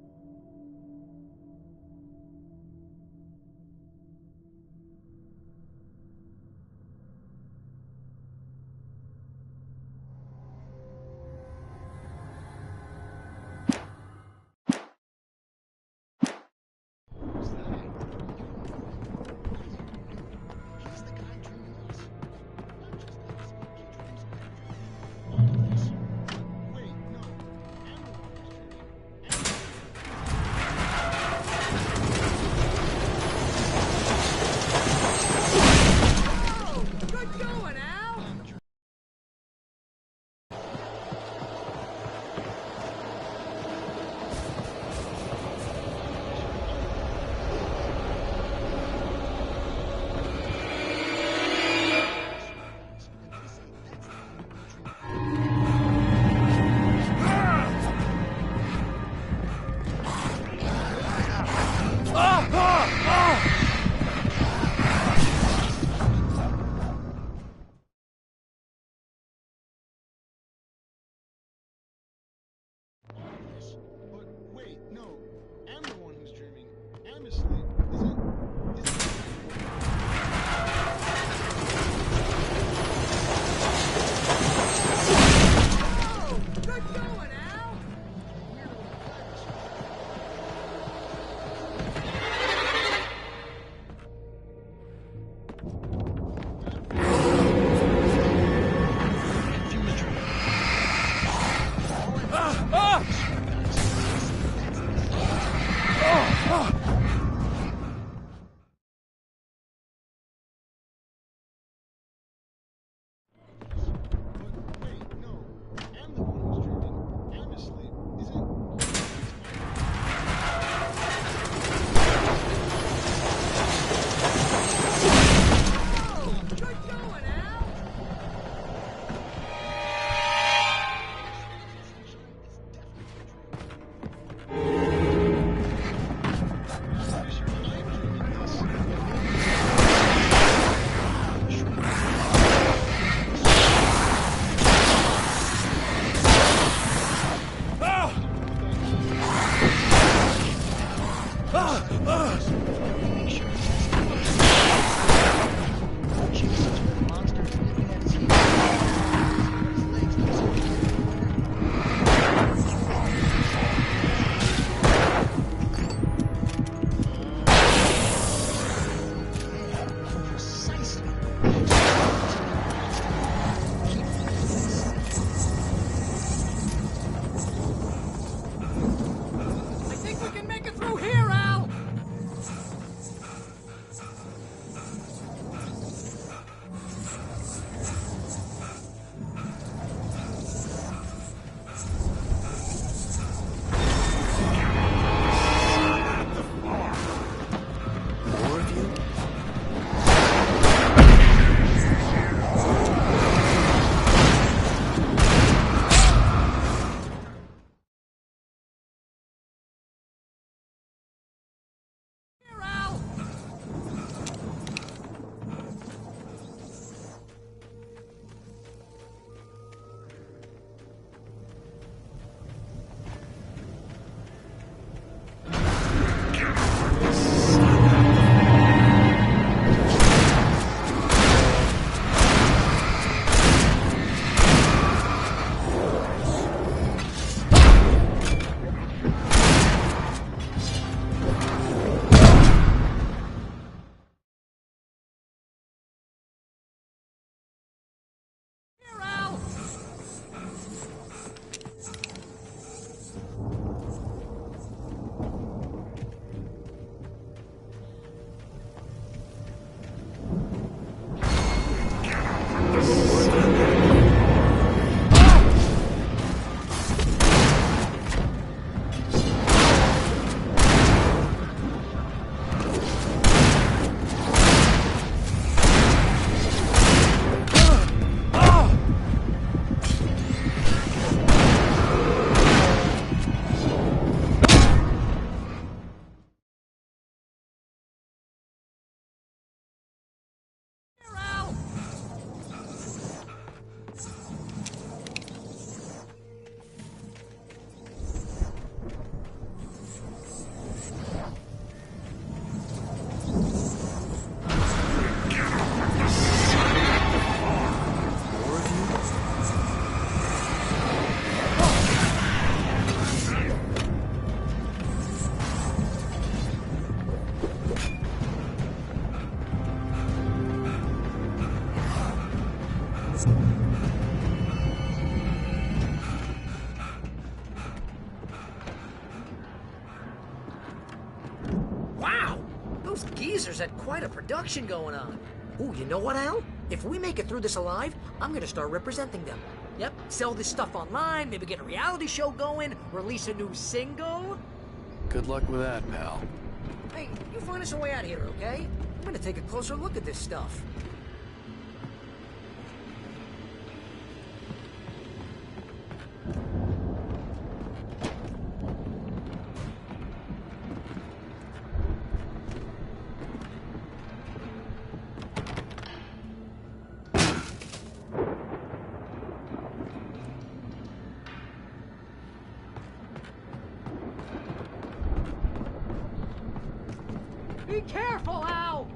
lasers had quite a production going on. Ooh, you know what, Al? If we make it through this alive, I'm gonna start representing them. Yep, sell this stuff online, maybe get a reality show going, release a new single. Good luck with that, pal. Hey, you find us a way out of here, okay? I'm gonna take a closer look at this stuff. Be careful, Al!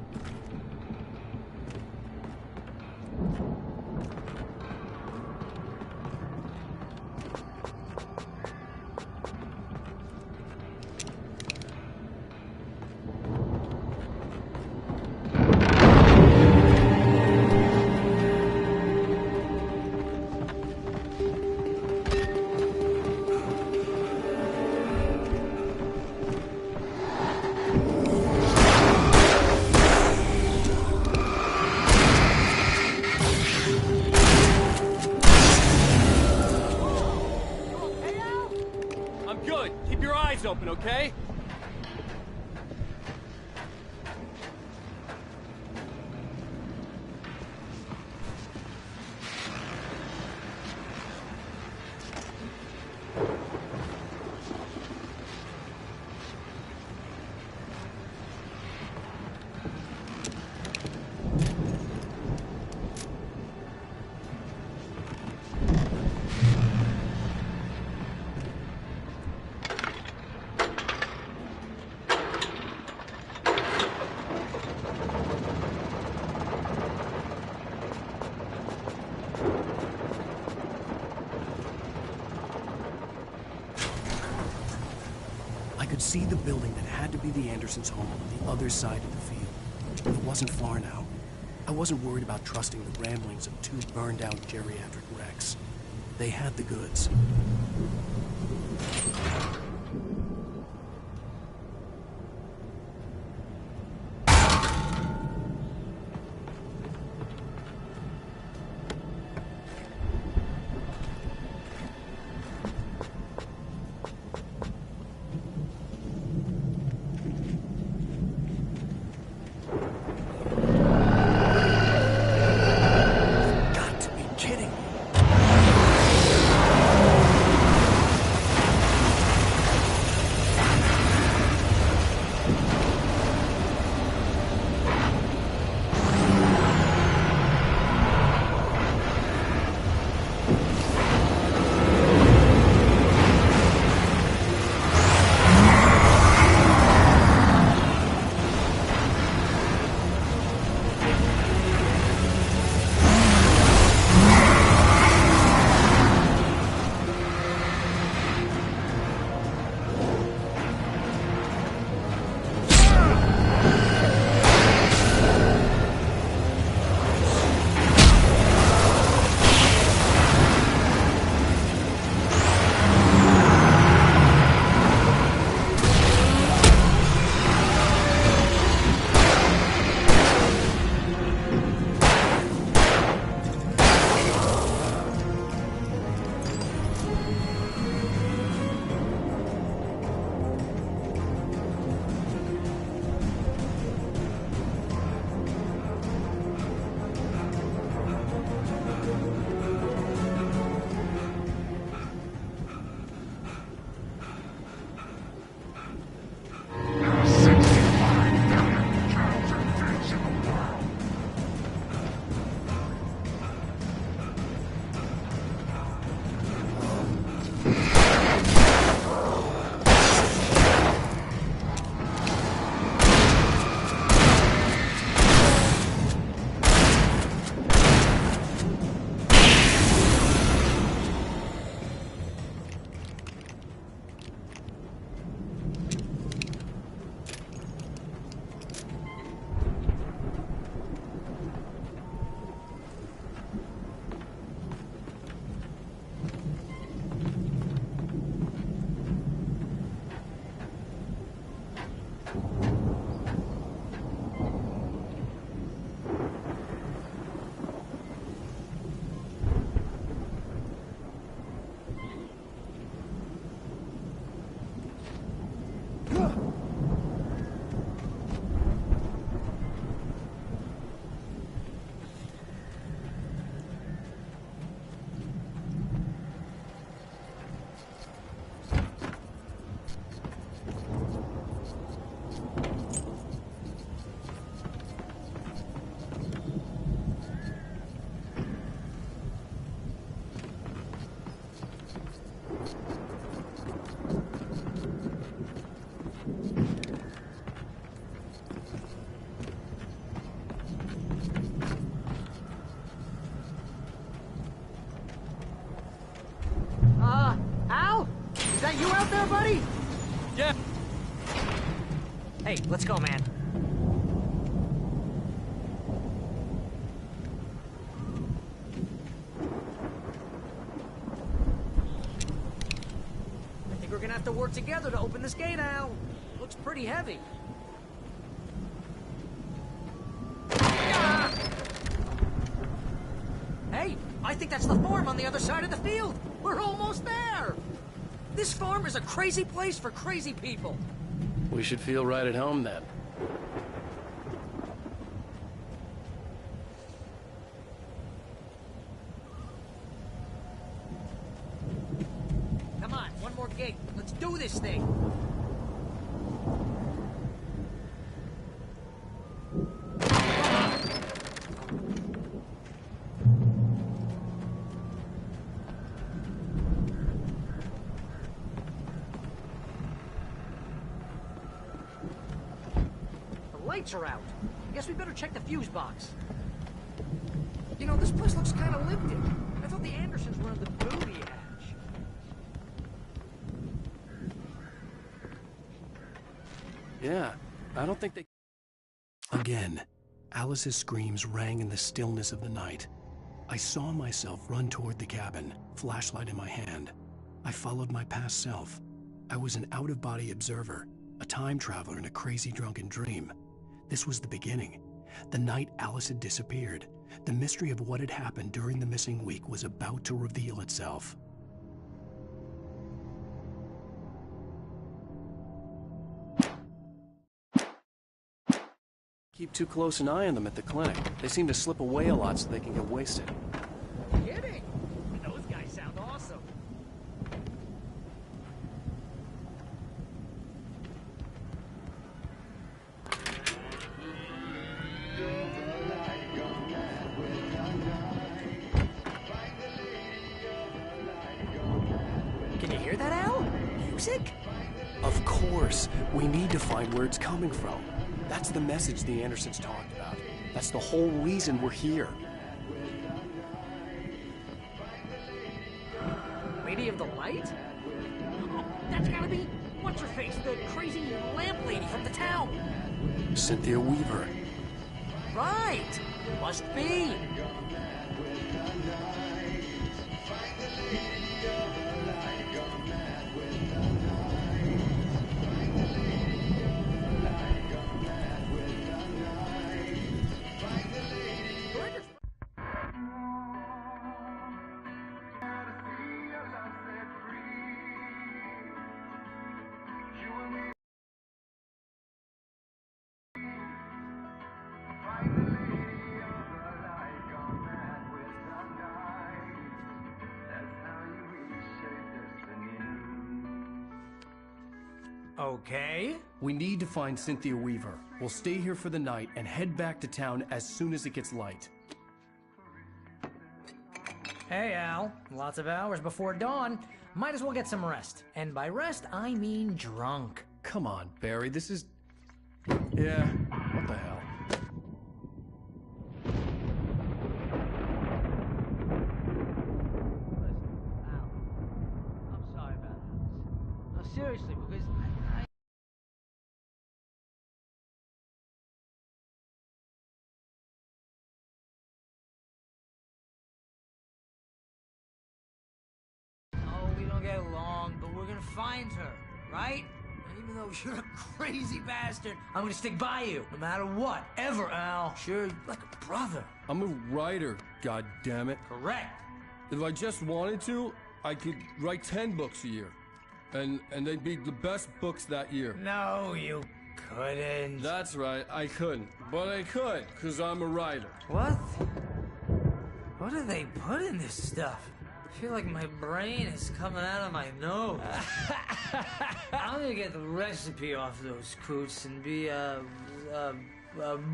I'm good. Keep your eyes open, okay? I could see the building that had to be the Andersons' home on the other side of the field. It wasn't far now. I wasn't worried about trusting the ramblings of two burned-out geriatric wrecks. They had the goods. Yeah. Hey, let's go, man. I think we're gonna have to work together to open this gate, Al. Looks pretty heavy. Ah! Hey, I think that's the farm on the other side of the field. We're almost there. This farm is a crazy place for crazy people. We should feel right at home then. Come on, one more gate. Let's do this thing. Lights are out. Guess we better check the fuse box. You know, this place looks kind of lived in. I thought the Andersons were in the booby hatch. Yeah, I don't think they... Again, Alice's screams rang in the stillness of the night. I saw myself run toward the cabin, flashlight in my hand. I followed my past self. I was an out-of-body observer, a time traveler in a crazy drunken dream. This was the beginning. The night Alice had disappeared. The mystery of what had happened during the missing week was about to reveal itself. Keep too close an eye on them at the clinic. They seem to slip away a lot so they can get wasted. No kidding. Those guys sound awesome. Can you hear that, Al? Music? Of course. We need to find where it's coming from. That's the message the Andersons talked about. That's the whole reason we're here. Lady of the Light? Oh, that's gotta be... What's-her-face? The crazy lamp lady from the town. Cynthia Weaver. Right! Must be. Okay. We need to find Cynthia Weaver. We'll stay here for the night and head back to town as soon as it gets light. Hey, Al. Lots of hours before dawn. Might as well get some rest. And by rest, I mean drunk. Come on, Barry, this is... Yeah, what the hell? I'm sorry about this. No, seriously, because I... Oh, we don't get along, but we're gonna find her, right? And even though you're a crazy bastard, I'm gonna stick by you, no matter what, ever, Al. Sure, like a brother. I'm a writer, goddammit. Correct. If I just wanted to, I could write 10 books a year. And they'd be the best books that year. No, you couldn't. That's right, I couldn't. But I could, because I'm a writer. What? What do they put in this stuff? I feel like my brain is coming out of my nose. I'm gonna get the recipe off those coots and be a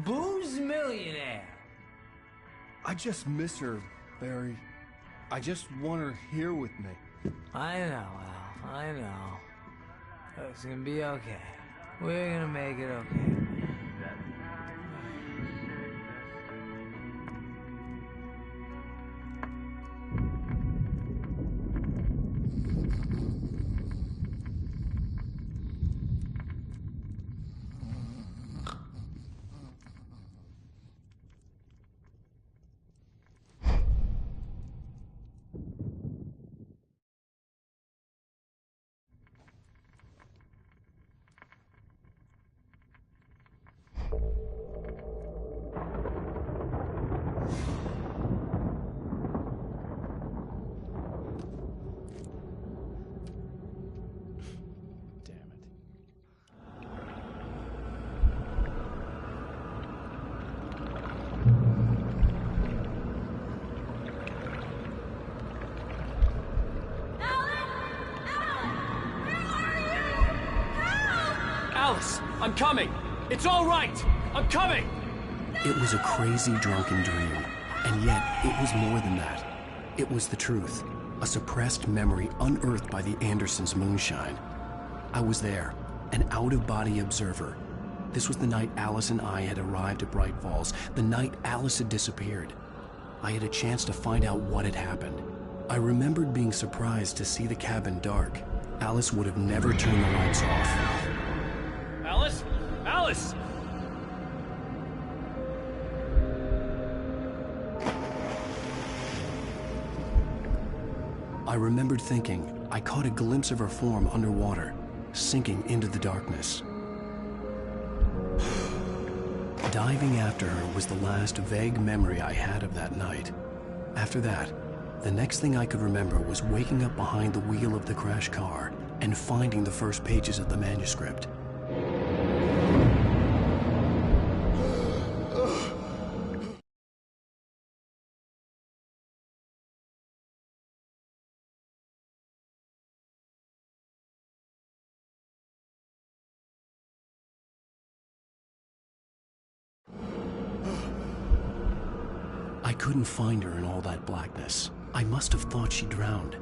booze millionaire. I just miss her, Barry. I just want her here with me. I know, Al. I know. It's gonna be okay. We're gonna make it okay. Alice, I'm coming! It's all right! I'm coming! It was a crazy, drunken dream, and yet it was more than that. It was the truth, a suppressed memory unearthed by the Andersons' moonshine. I was there, an out-of-body observer. This was the night Alice and I had arrived at Bright Falls, the night Alice had disappeared. I had a chance to find out what had happened. I remembered being surprised to see the cabin dark. Alice would have never turned the lights off. Alice? Alice! I remembered thinking I caught a glimpse of her form underwater, sinking into the darkness. Diving after her was the last vague memory I had of that night. After that, the next thing I could remember was waking up behind the wheel of the crashed car and finding the first pages of the manuscript. I couldn't find her in all that blackness. I must have thought she drowned.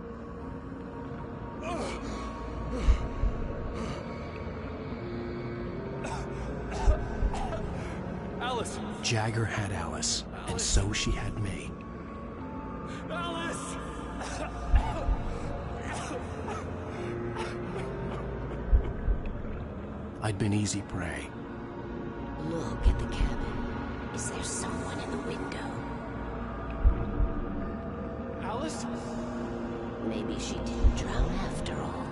Alice! Jagger had Alice, and so she had me. Alice! I'd been easy prey. Look at the cabin. Is there someone in the window? Alice? Maybe she didn't drown after all.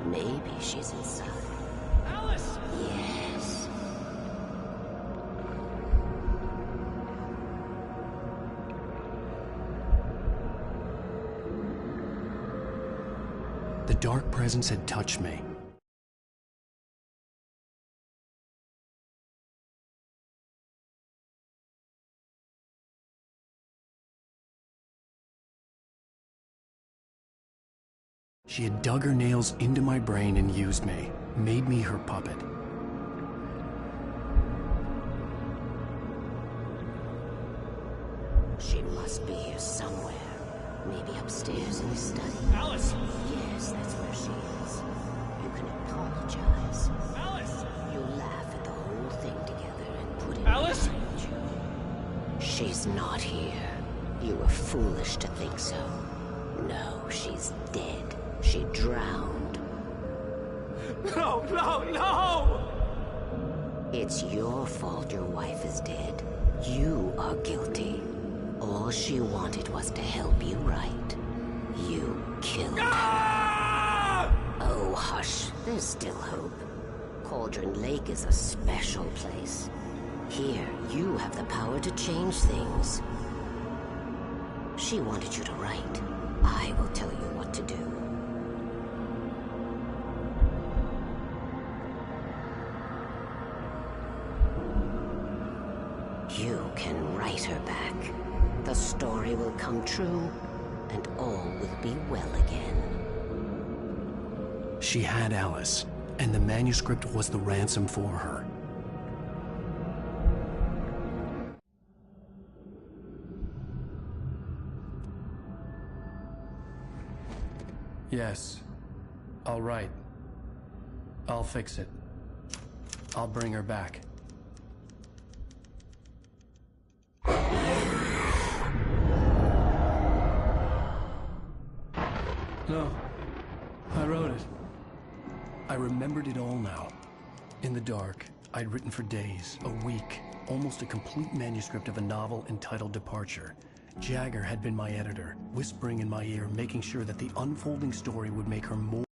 Maybe she's inside. Alice! Yes. The dark presence had touched me. She had dug her nails into my brain and used me, made me her puppet. She must be here somewhere. Maybe upstairs in the study. Alice! Yes, that's where she is. You can apologize. Alice! You laugh at the whole thing together and put it Alice! behind you. She's not here. You were foolish to think so. No, she's dead. She drowned. No, no, no! It's your fault your wife is dead. You are guilty. All she wanted was to help you right. You killed her. Oh, hush. There's still hope. Cauldron Lake is a special place. Here, you have the power to change things. She wanted you to write. I will tell you what to do. You can write her back. The story will come true, and all will be well again. She had Alice, and the manuscript was the ransom for her. Yes. All right. I'll fix it. I'll bring her back. No. I wrote it. I remembered it all now. In the dark, I'd written for days, a week, almost a complete manuscript of a novel entitled Departure. Jagger had been my editor, whispering in my ear, making sure that the unfolding story would make her more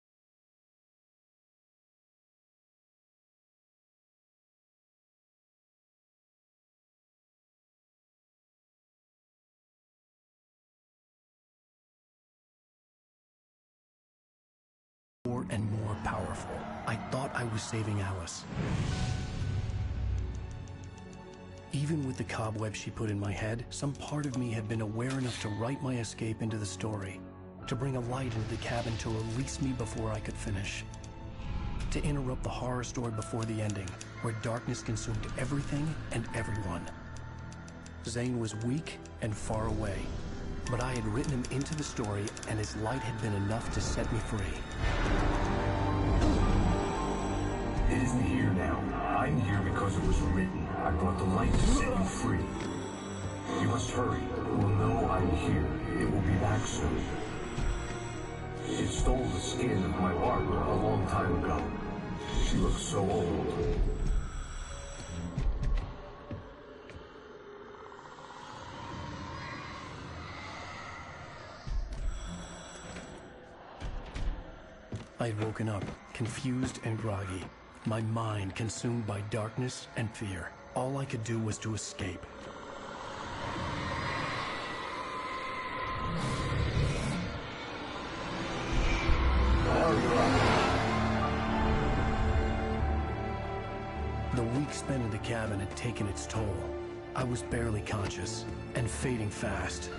and more powerful. I thought I was saving Alice. Even with the cobweb she put in my head, some part of me had been aware enough to write my escape into the story, to bring a light into the cabin to release me before I could finish. to interrupt the horror story before the ending, where darkness consumed everything and everyone. Zane was weak and far away, but I had written him into the story, and his light had been enough to set me free. It isn't here now. I'm here because it was written. I brought the light to set you free. You must hurry. It will know I'm here. It will be back soon. It stole the skin of my Barbara a long time ago. She looks so old. I had woken up, confused and groggy, my mind consumed by darkness and fear. All I could do was to escape. The week spent in the cabin had taken its toll. I was barely conscious, and fading fast.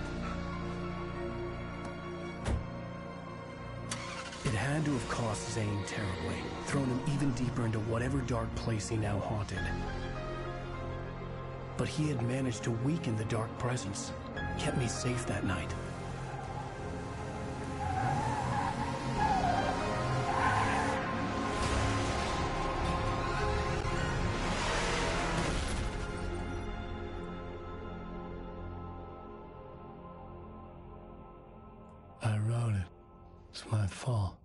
It had to have cost Zane terribly, thrown him even deeper into whatever dark place he now haunted. But he had managed to weaken the dark presence, kept me safe that night. I wrote it. It's my fault.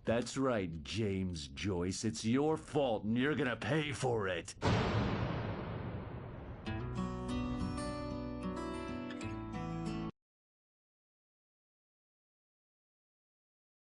That's right, James Joyce. It's your fault, and you're gonna pay for it.